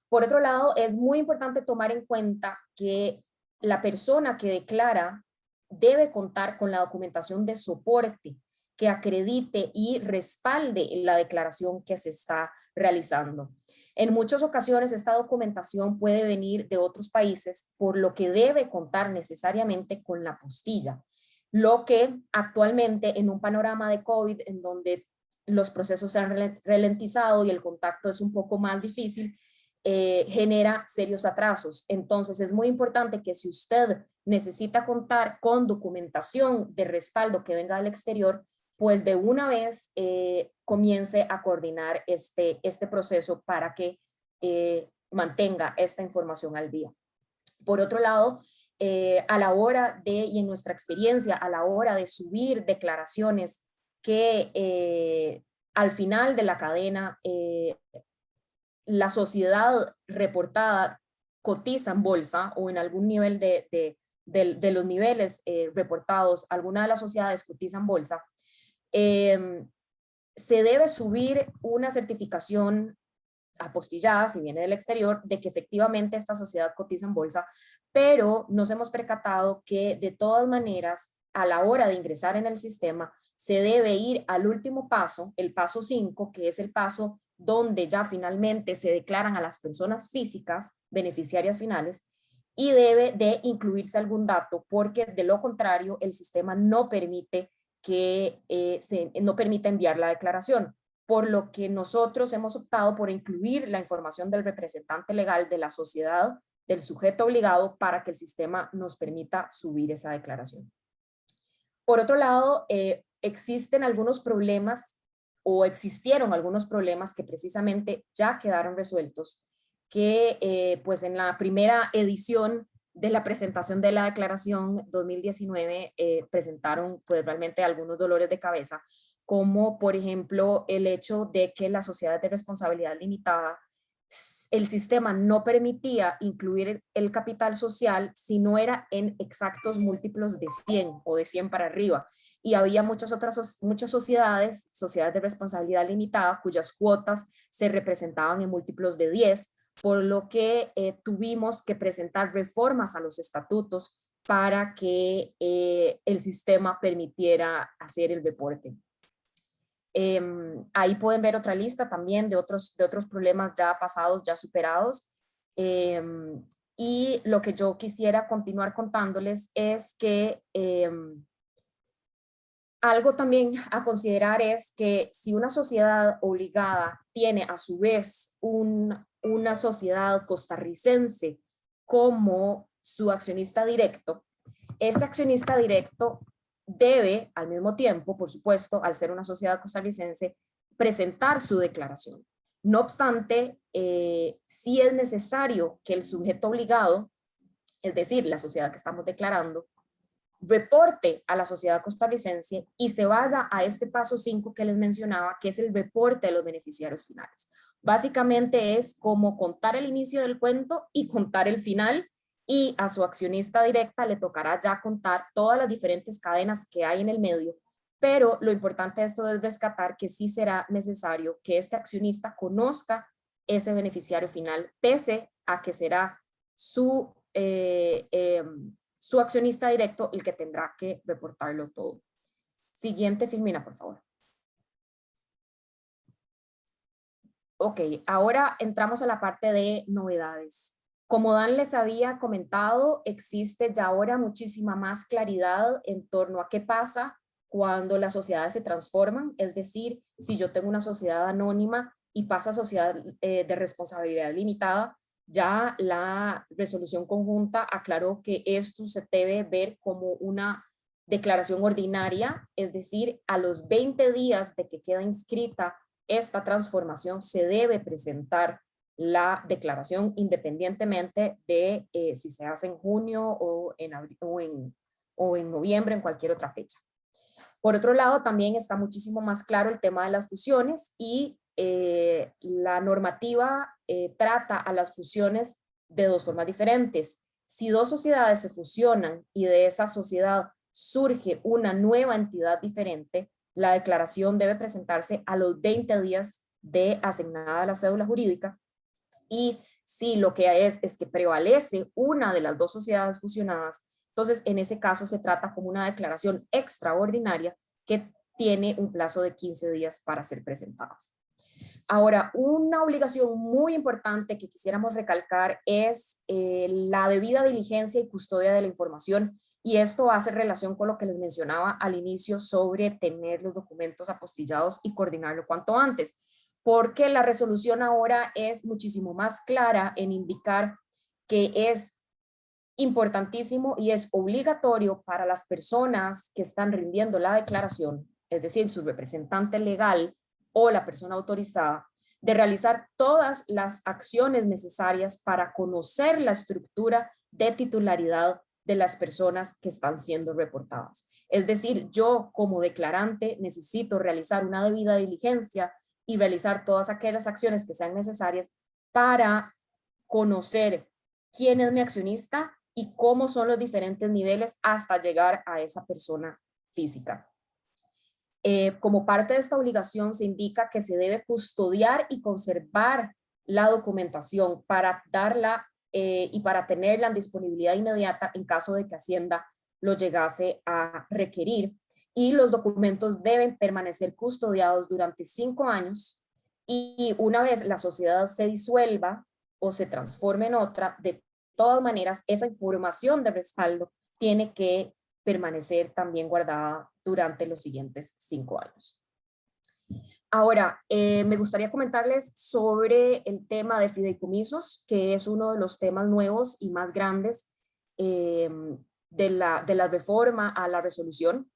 [SPEAKER 4] Por otro lado, es muy importante tomar en cuenta que la persona que declara debe contar con la documentación de soporte que acredite y respalde la declaración que se está realizando. En muchas ocasiones esta documentación puede venir de otros países, por lo que debe contar necesariamente con la apostilla, lo que actualmente en un panorama de COVID en donde los procesos se han ralentizado y el contacto es un poco más difícil, genera serios atrasos. Entonces es muy importante que si usted necesita contar con documentación de respaldo que venga del exterior, pues de una vez comience a coordinar este proceso para que mantenga esta información al día. Por otro lado, a la hora de, y en nuestra experiencia, a la hora de subir declaraciones que al final de la cadena la sociedad reportada cotiza en bolsa o en algún nivel de los niveles reportados, alguna de las sociedades cotiza en bolsa, se debe subir una certificación apostillada, si viene del exterior, de que efectivamente esta sociedad cotiza en bolsa, pero nos hemos percatado que de todas maneras, a la hora de ingresar en el sistema, se debe ir al último paso, el paso 5, que es el paso donde ya finalmente se declaran a las personas físicas beneficiarias finales, y debe de incluirse algún dato, porque de lo contrario el sistema no permite no permite enviar la declaración, por lo que nosotros hemos optado por incluir la información del representante legal de la sociedad, del sujeto obligado, para que el sistema nos permita subir esa declaración. Por otro lado, existen algunos problemas, o existieron algunos problemas que precisamente ya quedaron resueltos, que pues en la primera edición de la presentación de la declaración 2019 presentaron pues realmente algunos dolores de cabeza, como por ejemplo el hecho de que las sociedades de responsabilidad limitada, el sistema no permitía incluir el capital social si no era en exactos múltiplos de 100 o de 100 para arriba. Y había muchas sociedades de responsabilidad limitada cuyas cuotas se representaban en múltiplos de 10, por lo que tuvimos que presentar reformas a los estatutos para que el sistema permitiera hacer el reporte. Ahí pueden ver otra lista también de otros problemas ya pasados, ya superados. Y lo que yo quisiera continuar contándoles es que algo también a considerar es que si una sociedad obligada tiene a su vez una sociedad costarricense como su accionista directo, ese accionista directo debe al mismo tiempo, por supuesto, al ser una sociedad costarricense, presentar su declaración. No obstante, sí es necesario que el sujeto obligado, es decir, la sociedad que estamos declarando, reporte a la sociedad costarricense y se vaya a este paso 5 que les mencionaba, que es el reporte de los beneficiarios finales. Básicamente es como contar el inicio del cuento y contar el final, y a su accionista directa le tocará ya contar todas las diferentes cadenas que hay en el medio, pero lo importante de esto es rescatar que sí será necesario que este accionista conozca ese beneficiario final, pese a que será su accionista directo el que tendrá que reportarlo todo. Siguiente, Filmina, por favor. Ok, ahora entramos a la parte de novedades. Como Dan les había comentado, existe ya ahora muchísima más claridad en torno a qué pasa cuando las sociedades se transforman, es decir, si yo tengo una sociedad anónima y pasa a sociedad de responsabilidad limitada, ya la resolución conjunta aclaró que esto se debe ver como una declaración ordinaria, es decir, a los 20 días de que queda inscrita esta transformación se debe presentar la declaración independientemente de si se hace en junio o en abril, o en noviembre, en cualquier otra fecha. Por otro lado, también está muchísimo más claro el tema de las fusiones y la normativa trata a las fusiones de dos formas diferentes. Si dos sociedades se fusionan y de esa sociedad surge una nueva entidad diferente, la declaración debe presentarse a los 20 días de asignada la cédula jurídica, y si lo que es que prevalece una de las dos sociedades fusionadas, entonces en ese caso se trata como una declaración extraordinaria que tiene un plazo de 15 días para ser presentadas. Ahora, una obligación muy importante que quisiéramos recalcar es la debida diligencia y custodia de la información, y esto hace relación con lo que les mencionaba al inicio sobre tener los documentos apostillados y coordinarlo cuanto antes, porque la resolución ahora es muchísimo más clara en indicar que es importantísimo y es obligatorio para las personas que están rindiendo la declaración, es decir, su representante legal o la persona autorizada, de realizar todas las acciones necesarias para conocer la estructura de titularidad de las personas que están siendo reportadas. Es decir, yo como declarante necesito realizar una debida diligencia y realizar todas aquellas acciones que sean necesarias para conocer quién es mi accionista y cómo son los diferentes niveles hasta llegar a esa persona física. Como parte de esta obligación se indica que se debe custodiar y conservar la documentación para darla y para tenerla en disponibilidad inmediata en caso de que Hacienda lo llegase a requerir. Y los documentos deben permanecer custodiados durante 5 años y una vez la sociedad se disuelva o se transforme en otra, de todas maneras esa información de respaldo tiene que permanecer también guardada durante los siguientes 5 años. Ahora, me gustaría comentarles sobre el tema de fideicomisos, que es uno de los temas nuevos y más grandes de la reforma a la resolución.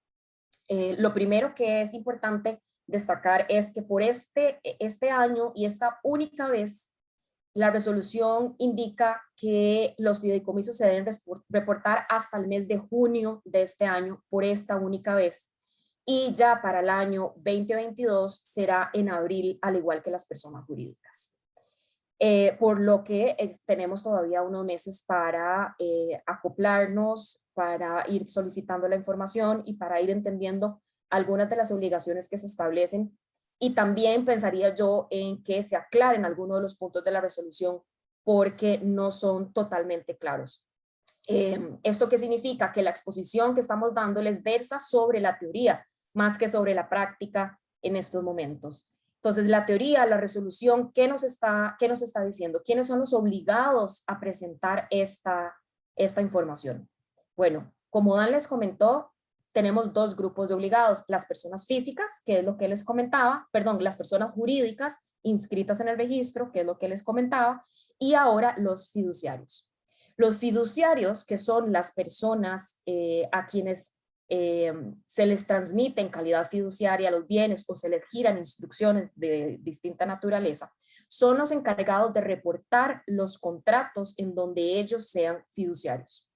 [SPEAKER 4] Lo primero que es importante destacar es que por este año y esta única vez, la resolución indica que los fideicomisos se deben reportar hasta el mes de junio de este año por esta única vez. Y ya para el año 2022 será en abril, al igual que las personas jurídicas. Por lo que tenemos todavía unos meses para acoplarnos, para ir solicitando la información y para ir entendiendo algunas de las obligaciones que se establecen. Y también pensaría yo en que se aclaren algunos de los puntos de la resolución porque no son totalmente claros. ¿Esto qué significa? Que la exposición que estamos dándoles versa sobre la teoría más que sobre la práctica en estos momentos. Entonces, la teoría, la resolución, ¿qué nos está diciendo? ¿Quiénes son los obligados a presentar esta información? Bueno, como Dan les comentó, tenemos 2 grupos de obligados, las personas físicas, que es lo que les comentaba, perdón, las personas jurídicas inscritas en el registro, que es lo que les comentaba, y ahora los fiduciarios. Los fiduciarios, que son las personas a quienes se les transmite en calidad fiduciaria los bienes o se les giran instrucciones de distinta naturaleza, son los encargados de reportar los contratos en donde ellos sean fiduciarios.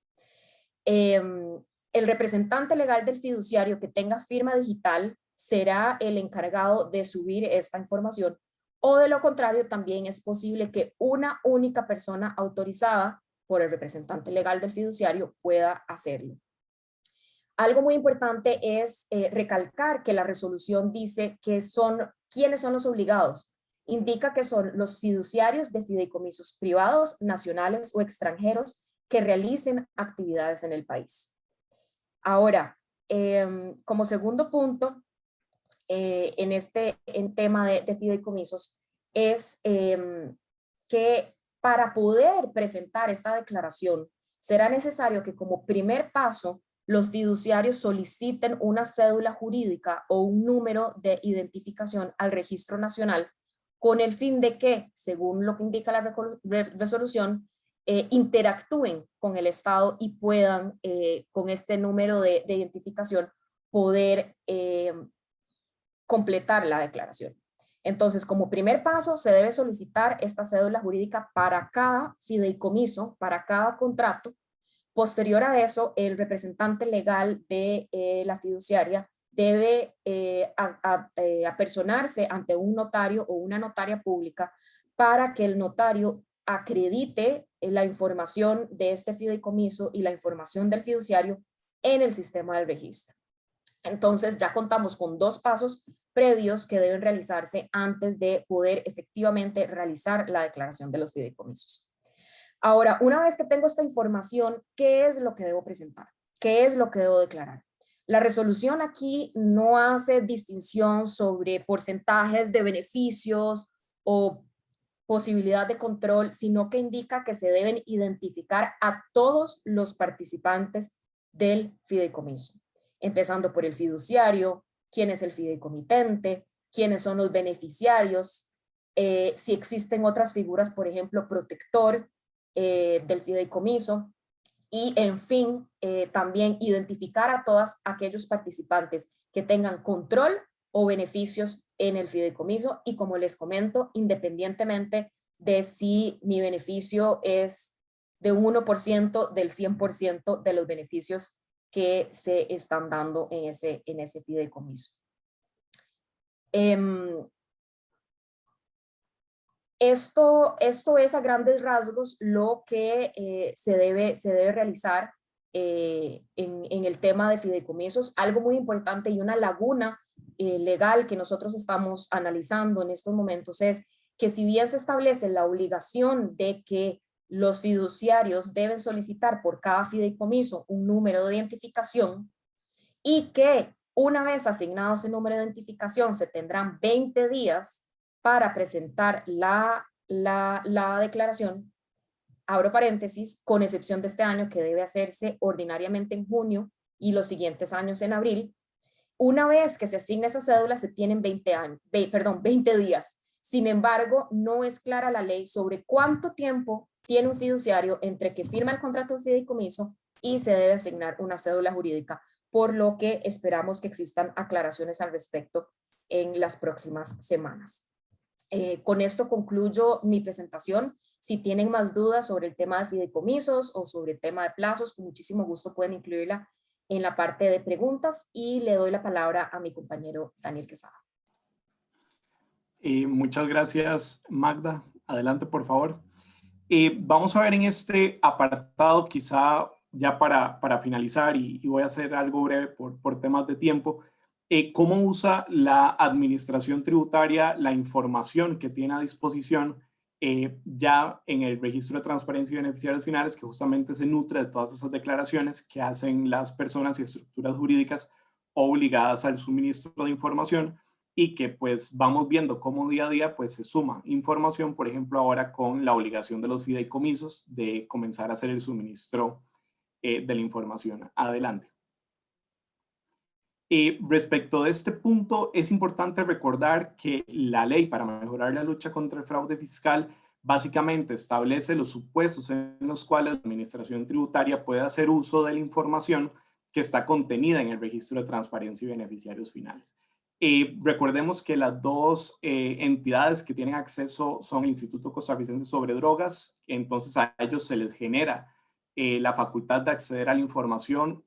[SPEAKER 4] El representante legal del fiduciario que tenga firma digital será el encargado de subir esta información, o de lo contrario también es posible que una única persona autorizada por el representante legal del fiduciario pueda hacerlo. Algo muy importante es recalcar que la resolución dice que quiénes son los obligados. Indica que son los fiduciarios de fideicomisos privados, nacionales o extranjeros que realicen actividades en el país. Ahora, como segundo punto, en tema de fideicomisos, es que para poder presentar esta declaración, será necesario que como primer paso, los fiduciarios soliciten una cédula jurídica o un número de identificación al Registro Nacional con el fin de que, según lo que indica la resolución, interactúen con el Estado y puedan, con este número de identificación, poder completar la declaración. Entonces, como primer paso, se debe solicitar esta cédula jurídica para cada fideicomiso, para cada contrato. Posterior a eso, el representante legal de la fiduciaria debe apersonarse ante un notario o una notaria pública para que el notario acredite la información de este fideicomiso y la información del fiduciario en el sistema del registro. Entonces ya contamos con 2 pasos previos que deben realizarse antes de poder efectivamente realizar la declaración de los fideicomisos. Ahora, una vez que tengo esta información, ¿qué es lo que debo presentar? ¿Qué es lo que debo declarar? La resolución aquí no hace distinción sobre porcentajes de beneficios o posibilidad de control, sino que indica que se deben identificar a todos los participantes del fideicomiso, empezando por el fiduciario, quién es el fideicomitente, quiénes son los beneficiarios, si existen otras figuras, por ejemplo, protector del fideicomiso, y en fin, también identificar a todos aquellos participantes que tengan control o beneficios en el fideicomiso y, como les comento, independientemente de si mi beneficio es de un 1%, del 100% de los beneficios que se están dando en ese fideicomiso. Esto es a grandes rasgos lo que se debe realizar en el tema de fideicomisos. Algo muy importante y una laguna legal que nosotros estamos analizando en estos momentos es que si bien se establece la obligación de que los fiduciarios deben solicitar por cada fideicomiso un número de identificación y que una vez asignado ese número de identificación se tendrán 20 días para presentar la declaración, abro paréntesis, con excepción de este año que debe hacerse ordinariamente en junio y los siguientes años en abril. Una vez que se asigna esa cédula se tienen 20 días. Sin embargo, no es clara la ley sobre cuánto tiempo tiene un fiduciario entre que firma el contrato de fideicomiso y se debe asignar una cédula jurídica, por lo que esperamos que existan aclaraciones al respecto en las próximas semanas. Con esto concluyo mi presentación. Si tienen más dudas sobre el tema de fideicomisos o sobre el tema de plazos, con muchísimo gusto pueden incluirla en la parte de preguntas y le doy la palabra a mi compañero Daniel Quesada.
[SPEAKER 5] Muchas gracias, Magda. Adelante, por favor. Vamos a ver en este apartado, quizá ya para finalizar, y voy a hacer algo breve por temas de tiempo, cómo usa la administración tributaria la información que tiene a disposición ya en el registro de transparencia y beneficiarios finales, que justamente se nutre de todas esas declaraciones que hacen las personas y estructuras jurídicas obligadas al suministro de información, y que pues vamos viendo cómo día a día pues se suma información, por ejemplo ahora con la obligación de los fideicomisos de comenzar a hacer el suministro de la información. Adelante. Respecto de este punto, es importante recordar que la ley para mejorar la lucha contra el fraude fiscal básicamente establece los supuestos en los cuales la administración tributaria puede hacer uso de la información que está contenida en el registro de transparencia y beneficiarios finales. Recordemos que las dos entidades que tienen acceso son el Instituto Costarricense sobre Drogas, entonces a ellos se les genera la facultad de acceder a la información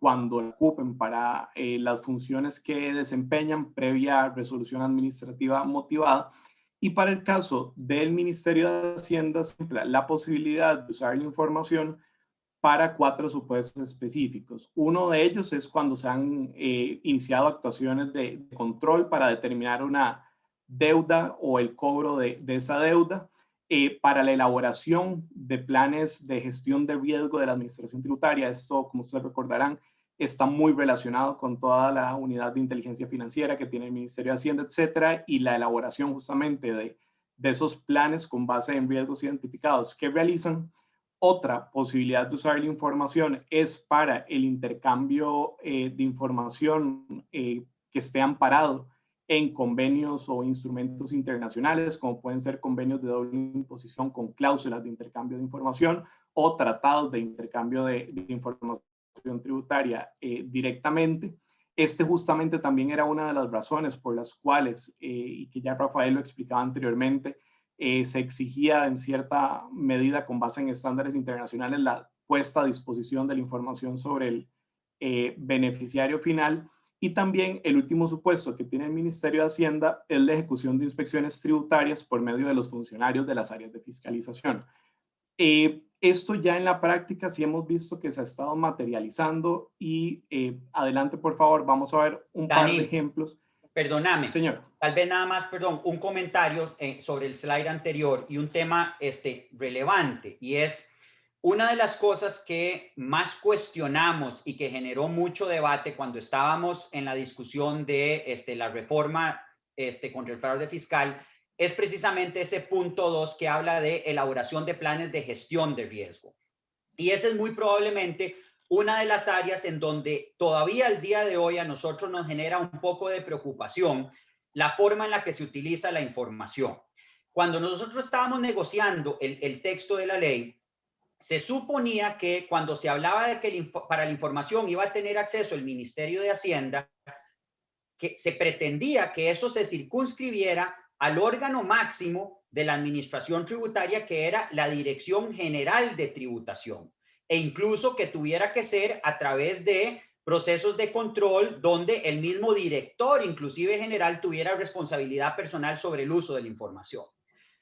[SPEAKER 5] cuando la ocupen para las funciones que desempeñan previa resolución administrativa motivada. Y para el caso del Ministerio de Hacienda, la posibilidad de usar la información para 4 supuestos específicos. Uno de ellos es cuando se han iniciado actuaciones de control para determinar una deuda o el cobro de esa deuda, para la elaboración de planes de gestión de riesgo de la administración tributaria. Esto, como ustedes recordarán, está muy relacionado con toda la unidad de inteligencia financiera que tiene el Ministerio de Hacienda, etcétera, y la elaboración justamente de esos planes con base en riesgos identificados que realizan. Otra posibilidad de usar la información es para el intercambio de información que esté amparado en convenios o instrumentos internacionales, como pueden ser convenios de doble imposición con cláusulas de intercambio de información o tratados de intercambio de información tributaria directamente. Este justamente también era una de las razones por las cuales, y que ya Rafael lo explicaba anteriormente, se exigía en cierta medida con base en estándares internacionales la puesta a disposición de la información sobre el beneficiario final. Y también el último supuesto que tiene el Ministerio de Hacienda es la ejecución de inspecciones tributarias por medio de los funcionarios de las áreas de fiscalización. Esto ya en la práctica sí hemos visto que se ha estado materializando y adelante por favor, vamos a ver un par de ejemplos.
[SPEAKER 2] Perdóname,
[SPEAKER 5] señor.
[SPEAKER 2] Tal vez nada más, perdón, un comentario sobre el slide anterior y un tema relevante, y es una de las cosas que más cuestionamos y que generó mucho debate cuando estábamos en la discusión de la reforma contra el fraude fiscal, es precisamente ese punto 2 que habla de elaboración de planes de gestión de riesgo. Y ese es muy probablemente una de las áreas en donde todavía al día de hoy a nosotros nos genera un poco de preocupación la forma en la que se utiliza la información. Cuando nosotros estábamos negociando el texto de la ley, se suponía que cuando se hablaba de que para la información iba a tener acceso el Ministerio de Hacienda, que se pretendía que eso se circunscribiera al órgano máximo de la administración tributaria, que era la Dirección General de Tributación, e incluso que tuviera que ser a través de procesos de control donde el mismo director, inclusive general, tuviera responsabilidad personal sobre el uso de la información.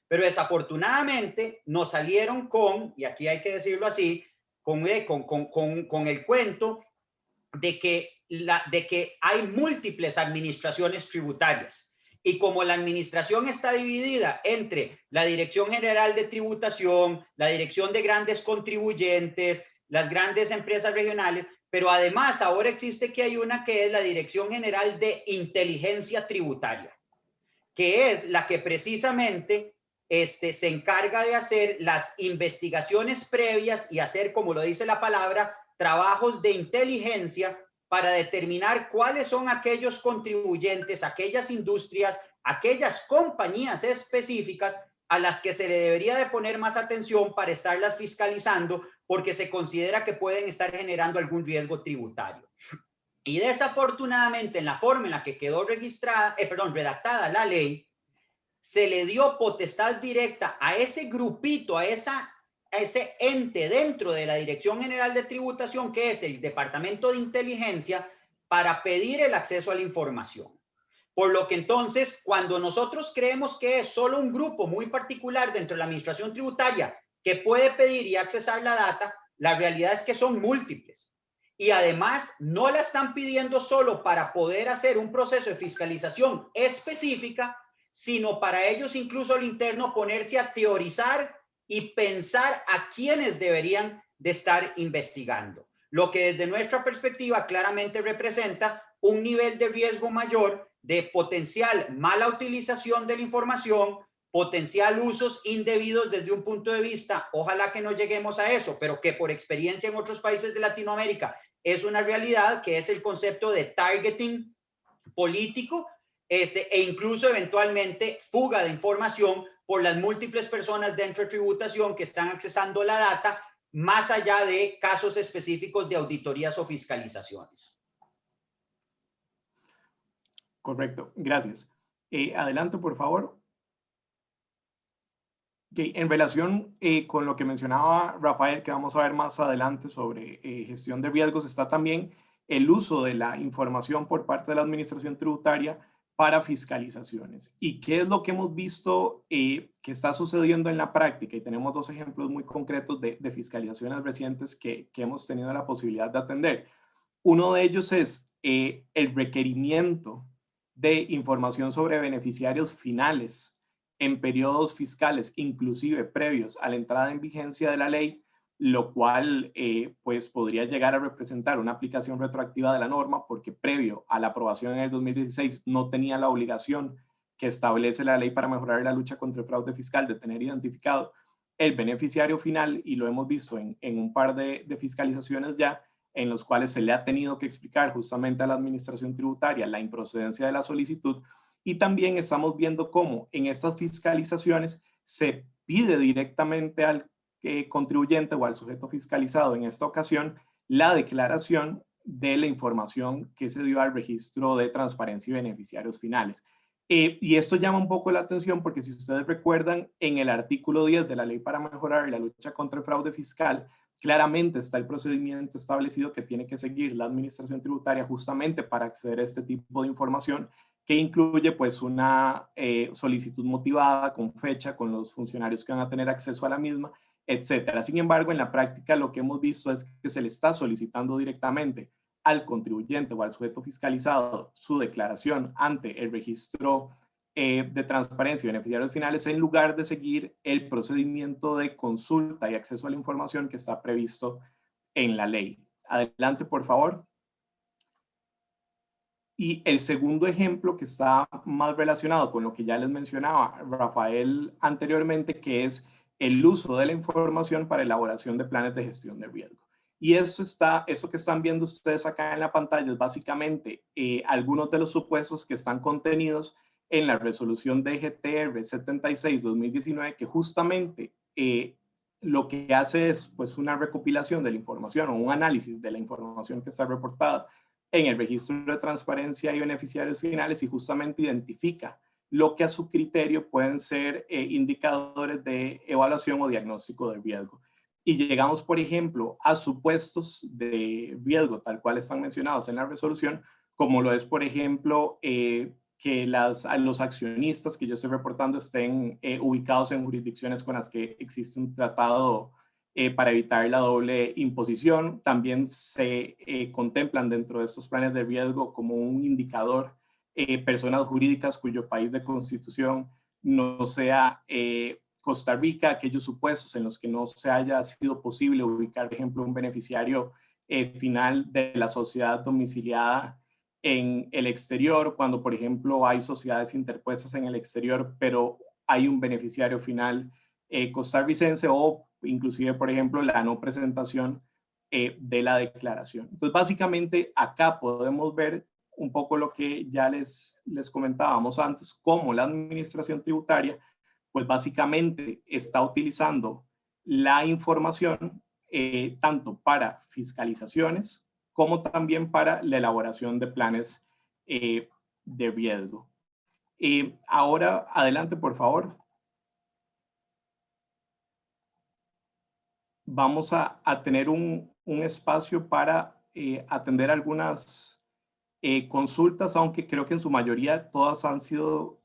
[SPEAKER 2] Pero desafortunadamente nos salieron con, y aquí hay que decirlo así, con el cuento de que hay múltiples administraciones tributarias Y como la administración está dividida entre la Dirección General de Tributación, la Dirección de Grandes Contribuyentes, las grandes empresas regionales, pero además ahora existe que hay una que es la Dirección General de Inteligencia Tributaria, que es la que precisamente se encarga de hacer las investigaciones previas y hacer, como lo dice la palabra, trabajos de inteligencia para determinar cuáles son aquellos contribuyentes, aquellas industrias, aquellas compañías específicas a las que se le debería de poner más atención para estarlas fiscalizando, porque se considera que pueden estar generando algún riesgo tributario. Y desafortunadamente, en la forma en la que quedó redactada la ley, se le dio potestad directa a ese grupito, a ese ente dentro de la Dirección General de Tributación, que es el Departamento de Inteligencia, para pedir el acceso a la información. Por lo que entonces, cuando nosotros creemos que es solo un grupo muy particular dentro de la Administración Tributaria que puede pedir y accesar la data, la realidad es que son múltiples. Y además, no la están pidiendo solo para poder hacer un proceso de fiscalización específica, sino para ellos incluso al interno ponerse a teorizar y pensar a quiénes deberían de estar investigando. Lo que desde nuestra perspectiva claramente representa un nivel de riesgo mayor de potencial mala utilización de la información, potencial usos indebidos desde un punto de vista, ojalá que no lleguemos a eso, pero que por experiencia en otros países de Latinoamérica es una realidad, que es el concepto de targeting político, e incluso eventualmente fuga de información por las múltiples personas dentro de tributación que están accesando la data, más allá de casos específicos de auditorías o fiscalizaciones.
[SPEAKER 5] Correcto, gracias. Adelante, por favor. Okay. En relación con lo que mencionaba Rafael, que vamos a ver más adelante sobre gestión de riesgos, está también el uso de la información por parte de la Administración Tributaria para fiscalizaciones. ¿Y qué es lo que hemos visto que está sucediendo en la práctica? Y tenemos dos ejemplos muy concretos de fiscalizaciones recientes que hemos tenido la posibilidad de atender. Uno de ellos es el requerimiento de información sobre beneficiarios finales en periodos fiscales, inclusive previos a la entrada en vigencia de la ley, lo cual pues podría llegar a representar una aplicación retroactiva de la norma, porque previo a la aprobación en el 2016 no tenía la obligación que establece la ley para mejorar la lucha contra el fraude fiscal de tener identificado el beneficiario final, y lo hemos visto en un par de fiscalizaciones ya, en los cuales se le ha tenido que explicar justamente a la Administración Tributaria la improcedencia de la solicitud. Y también estamos viendo cómo en estas fiscalizaciones se pide directamente al contribuyente o al sujeto fiscalizado, en esta ocasión, la declaración de la información que se dio al registro de transparencia y beneficiarios finales. Y esto llama un poco la atención porque, si ustedes recuerdan, en el artículo 10 de la Ley para mejorar la lucha contra el fraude fiscal, claramente está el procedimiento establecido que tiene que seguir la Administración Tributaria justamente para acceder a este tipo de información, que incluye pues una solicitud motivada con fecha, con los funcionarios que van a tener acceso a la misma, etcétera. Sin embargo, en la práctica lo que hemos visto es que se le está solicitando directamente al contribuyente o al sujeto fiscalizado su declaración ante el registro de transparencia y beneficiarios finales, en lugar de seguir el procedimiento de consulta y acceso a la información que está previsto en la ley. Adelante, por favor. Y el segundo ejemplo, que está más relacionado con lo que ya les mencionaba Rafael anteriormente, que es el uso de la información para elaboración de planes de gestión de riesgo. Y eso que están viendo ustedes acá en la pantalla es básicamente algunos de los supuestos que están contenidos en la resolución DGTR 76-2019, que justamente lo que hace es pues una recopilación de la información o un análisis de la información que está reportada en el registro de transparencia y beneficiarios finales, y justamente identifica lo que a su criterio pueden ser indicadores de evaluación o diagnóstico de riesgo. Y llegamos, por ejemplo, a supuestos de riesgo tal cual están mencionados en la resolución, como lo es, por ejemplo, que los accionistas que yo estoy reportando estén ubicados en jurisdicciones con las que existe un tratado para evitar la doble imposición. También se contemplan dentro de estos planes de riesgo como un indicador personas jurídicas cuyo país de constitución no sea Costa Rica, aquellos supuestos en los que no se haya sido posible ubicar, por ejemplo, un beneficiario final de la sociedad domiciliada en el exterior, cuando, por ejemplo, hay sociedades interpuestas en el exterior, pero hay un beneficiario final costarricense, o inclusive, por ejemplo, la no presentación de la declaración. Entonces, básicamente, acá podemos ver un poco lo que ya les comentábamos antes, cómo la administración tributaria, pues básicamente está utilizando la información tanto para fiscalizaciones como también para la elaboración de planes de riesgo. Ahora, adelante, por favor. Vamos a tener un espacio para atender algunas consultas, aunque creo que en su mayoría todas han sido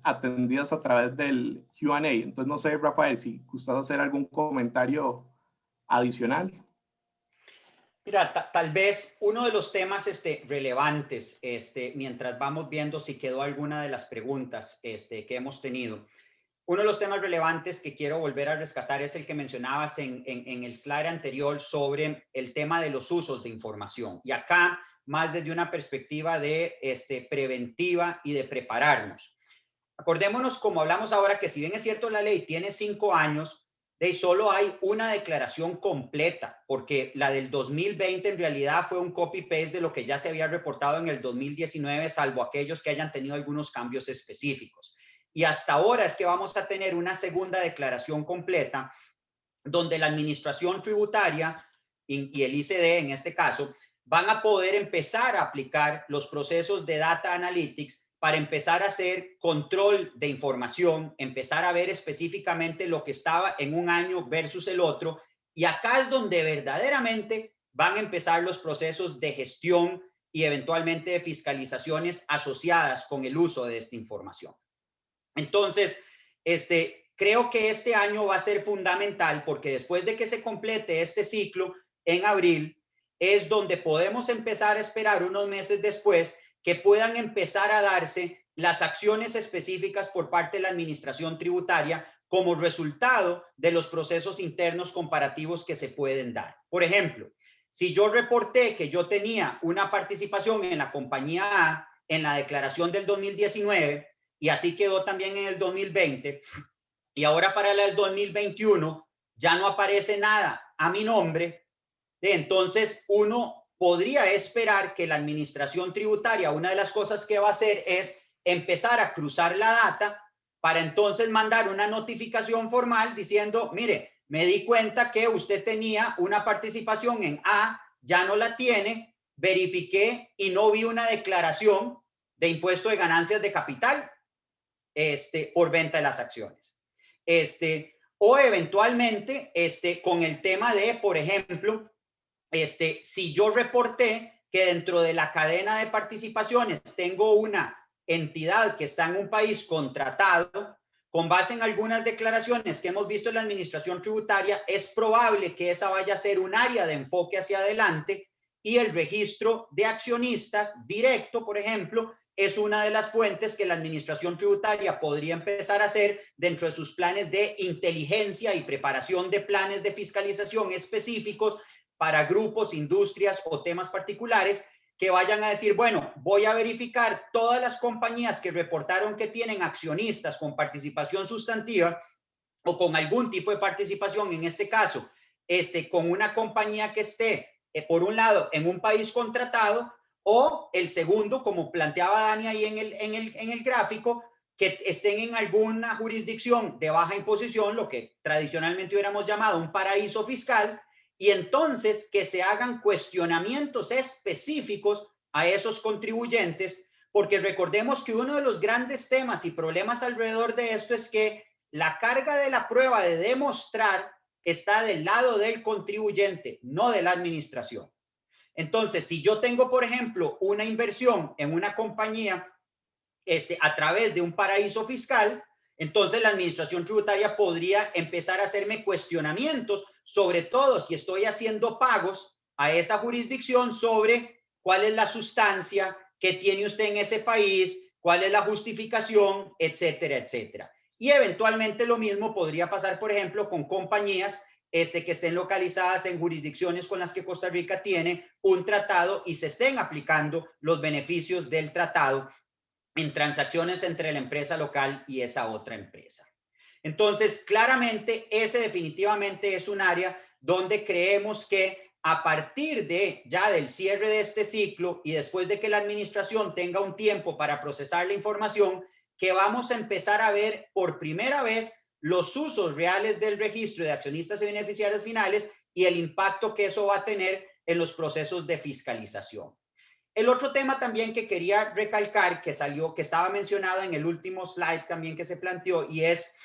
[SPEAKER 5] atendidas a través del Q&A. Entonces, no sé, Rafael, si gustas hacer algún comentario adicional.
[SPEAKER 2] Mira, tal vez uno de los temas relevantes, mientras vamos viendo si quedó alguna de las preguntas que hemos tenido, uno de los temas relevantes que quiero volver a rescatar es el que mencionabas en el slide anterior sobre el tema de los usos de información. Y acá, más desde una perspectiva de preventiva y de prepararnos. Acordémonos, como hablamos ahora, que si bien es cierto la ley tiene 5 años, de solo hay una declaración completa, porque la del 2020 en realidad fue un copy-paste de lo que ya se había reportado en el 2019, salvo aquellos que hayan tenido algunos cambios específicos. Y hasta ahora es que vamos a tener una segunda declaración completa, donde la administración tributaria y el ICD en este caso van a poder empezar a aplicar los procesos de data analytics para empezar a hacer control de información, empezar a ver específicamente lo que estaba en un año versus el otro. Y acá es donde verdaderamente van a empezar los procesos de gestión y eventualmente de fiscalizaciones asociadas con el uso de esta información. Entonces, creo que este año va a ser fundamental porque después de que se complete este ciclo en abril, es donde podemos empezar a esperar unos meses después que puedan empezar a darse las acciones específicas por parte de la administración tributaria como resultado de los procesos internos comparativos que se pueden dar. Por ejemplo, si yo reporté que yo tenía una participación en la compañía A en la declaración del 2019 y así quedó también en el 2020 y ahora para el 2021 ya no aparece nada a mi nombre, entonces uno podría esperar que la administración tributaria, una de las cosas que va a hacer es empezar a cruzar la data para entonces mandar una notificación formal diciendo, mire, me di cuenta que usted tenía una participación en A, ya no la tiene, verifiqué y no vi una declaración de impuesto de ganancias de capital por venta de las acciones. O eventualmente con el tema de, por ejemplo, si yo reporté que dentro de la cadena de participaciones tengo una entidad que está en un país contratado, con base en algunas declaraciones que hemos visto en la administración tributaria, es probable que esa vaya a ser un área de enfoque hacia adelante y el registro de accionistas directo, por ejemplo, es una de las fuentes que la administración tributaria podría empezar a hacer dentro de sus planes de inteligencia y preparación de planes de fiscalización específicos para grupos, industrias o temas particulares que vayan a decir, bueno, voy a verificar todas las compañías que reportaron que tienen accionistas con participación sustantiva o con algún tipo de participación, en este caso, con una compañía que esté, por un lado, en un país contratado, o el segundo, como planteaba Dani ahí en el gráfico, que estén en alguna jurisdicción de baja imposición, lo que tradicionalmente hubiéramos llamado un paraíso fiscal, y entonces que se hagan cuestionamientos específicos a esos contribuyentes, porque recordemos que uno de los grandes temas y problemas alrededor de esto es que la carga de la prueba de demostrar está del lado del contribuyente, no de la administración. Entonces, si yo tengo, por ejemplo, una inversión en una compañía a través de un paraíso fiscal, entonces la administración tributaria podría empezar a hacerme cuestionamientos, sobre todo si estoy haciendo pagos a esa jurisdicción sobre cuál es la sustancia qué tiene usted en ese país, cuál es la justificación, etcétera, etcétera. Y eventualmente lo mismo podría pasar, por ejemplo, con compañías que estén localizadas en jurisdicciones con las que Costa Rica tiene un tratado y se estén aplicando los beneficios del tratado en transacciones entre la empresa local y esa otra empresa. Entonces, claramente, ese definitivamente es un área donde creemos que a partir de ya del cierre de este ciclo y después de que la administración tenga un tiempo para procesar la información, que vamos a empezar a ver por primera vez los usos reales del registro de accionistas y beneficiarios finales y el impacto que eso va a tener en los procesos de fiscalización. El otro tema también que quería recalcar, que salió, que estaba mencionado en el último slide también que se planteó, y es,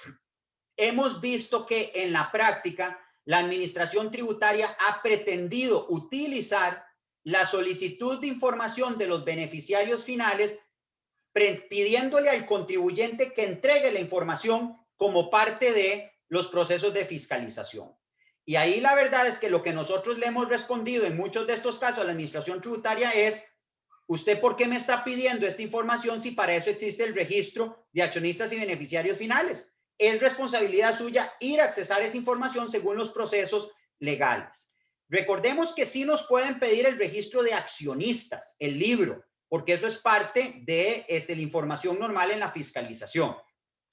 [SPEAKER 2] hemos visto que en la práctica la administración tributaria ha pretendido utilizar la solicitud de información de los beneficiarios finales pidiéndole al contribuyente que entregue la información como parte de los procesos de fiscalización. Y ahí la verdad es que lo que nosotros le hemos respondido en muchos de estos casos a la administración tributaria es, ¿usted por qué me está pidiendo esta información si para eso existe el registro de accionistas y beneficiarios finales? Es responsabilidad suya ir a accesar esa información según los procesos legales. Recordemos que sí nos pueden pedir el registro de accionistas, el libro, porque eso es parte de la información normal en la fiscalización.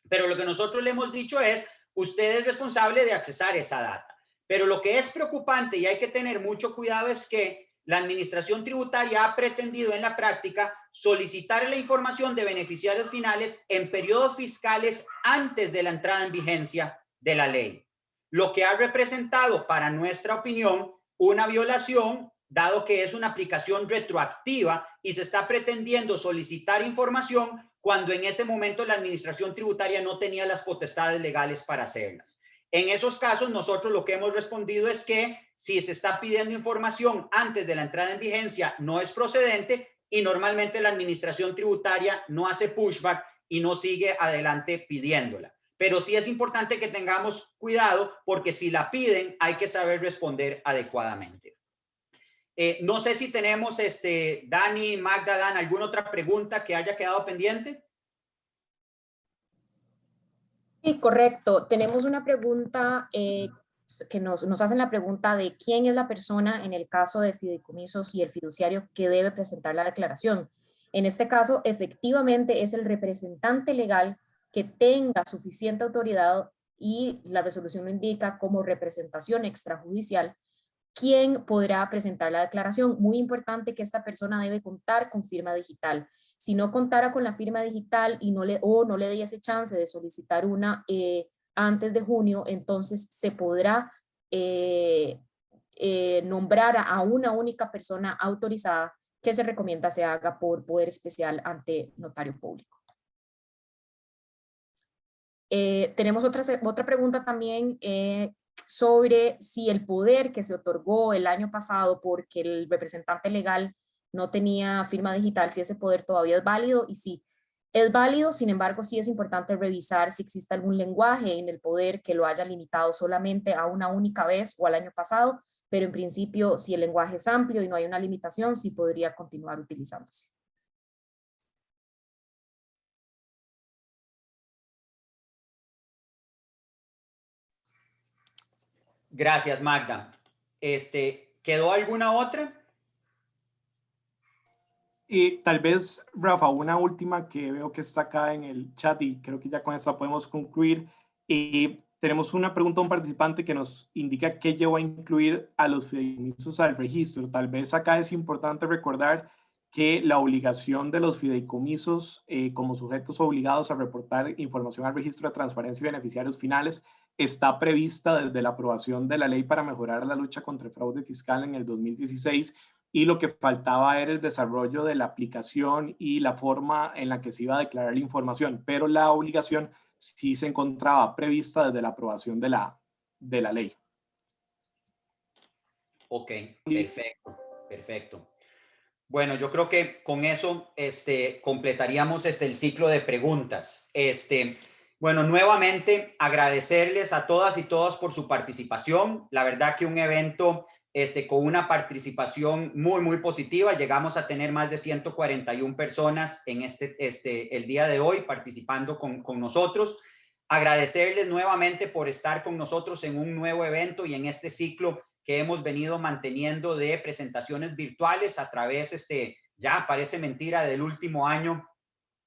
[SPEAKER 2] Pero lo que nosotros le hemos dicho es, usted es responsable de accesar esa data. Pero lo que es preocupante y hay que tener mucho cuidado es que la administración tributaria ha pretendido en la práctica solicitar la información de beneficiarios finales en periodos fiscales antes de la entrada en vigencia de la ley, lo que ha representado, para nuestra opinión, una violación, dado que es una aplicación retroactiva y se está pretendiendo solicitar información cuando en ese momento la administración tributaria no tenía las potestades legales para hacerlas. En esos casos, nosotros lo que hemos respondido es que si se está pidiendo información antes de la entrada en vigencia, no es procedente y normalmente la administración tributaria no hace pushback y no sigue adelante pidiéndola. Pero sí es importante que tengamos cuidado porque si la piden, hay que saber responder adecuadamente. No sé si tenemos, Dani, Magda, Dan, ¿alguna otra pregunta que haya quedado pendiente?
[SPEAKER 4] Sí, correcto. Tenemos una pregunta que nos hacen la pregunta de quién es la persona en el caso de fideicomisos y el fiduciario que debe presentar la declaración. En este caso, efectivamente, es el representante legal que tenga suficiente autoridad y la resolución lo indica como representación extrajudicial, quien podrá presentar la declaración. Muy importante que esta persona debe contar con firma digital. Si no contara con la firma digital y no le diese chance de solicitar una antes de junio, entonces se podrá nombrar a una única persona autorizada que se recomienda se haga por poder especial ante notario público. Tenemos otra pregunta también sobre si el poder que se otorgó el año pasado porque el representante legal no tenía firma digital, si ese poder todavía es válido, y sí, es válido. Sin embargo, sí es importante revisar si existe algún lenguaje en el poder que lo haya limitado solamente a una única vez o al año pasado, pero en principio, si el lenguaje es amplio y no hay una limitación, sí podría continuar utilizándose.
[SPEAKER 2] Gracias, Magda. ¿Quedó alguna otra?
[SPEAKER 5] Y tal vez, Rafa, una última que veo que está acá en el chat y creo que ya con esta podemos concluir. Tenemos una pregunta de un participante que nos indica qué llevó a incluir a los fideicomisos al registro. Tal vez acá es importante recordar que la obligación de los fideicomisos como sujetos obligados a reportar información al registro de transparencia y beneficiarios finales está prevista desde la aprobación de la ley para mejorar la lucha contra el fraude fiscal en el 2016, y lo que faltaba era el desarrollo de la aplicación y la forma en la que se iba a declarar la información, pero la obligación sí se encontraba prevista desde la aprobación de la ley.
[SPEAKER 2] Ok, perfecto, perfecto. Bueno, yo creo que con eso completaríamos el ciclo de preguntas. Bueno, nuevamente agradecerles a todas y todos por su participación. La verdad que un evento con una participación muy positiva. Llegamos a tener más de 141 personas en el día de hoy participando con nosotros. Agradecerles nuevamente por estar con nosotros en un nuevo evento y en este ciclo que hemos venido manteniendo de presentaciones virtuales a través, ya parece mentira, del último año,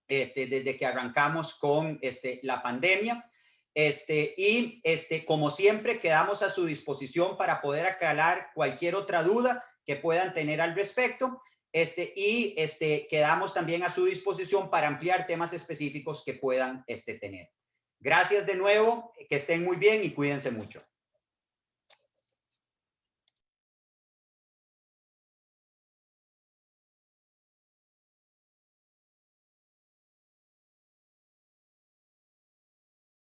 [SPEAKER 2] desde que arrancamos con la pandemia. Como siempre, quedamos a su disposición para poder aclarar cualquier otra duda que puedan tener al respecto. Quedamos también a su disposición para ampliar temas específicos que puedan tener. Gracias de nuevo, que estén muy bien y cuídense mucho.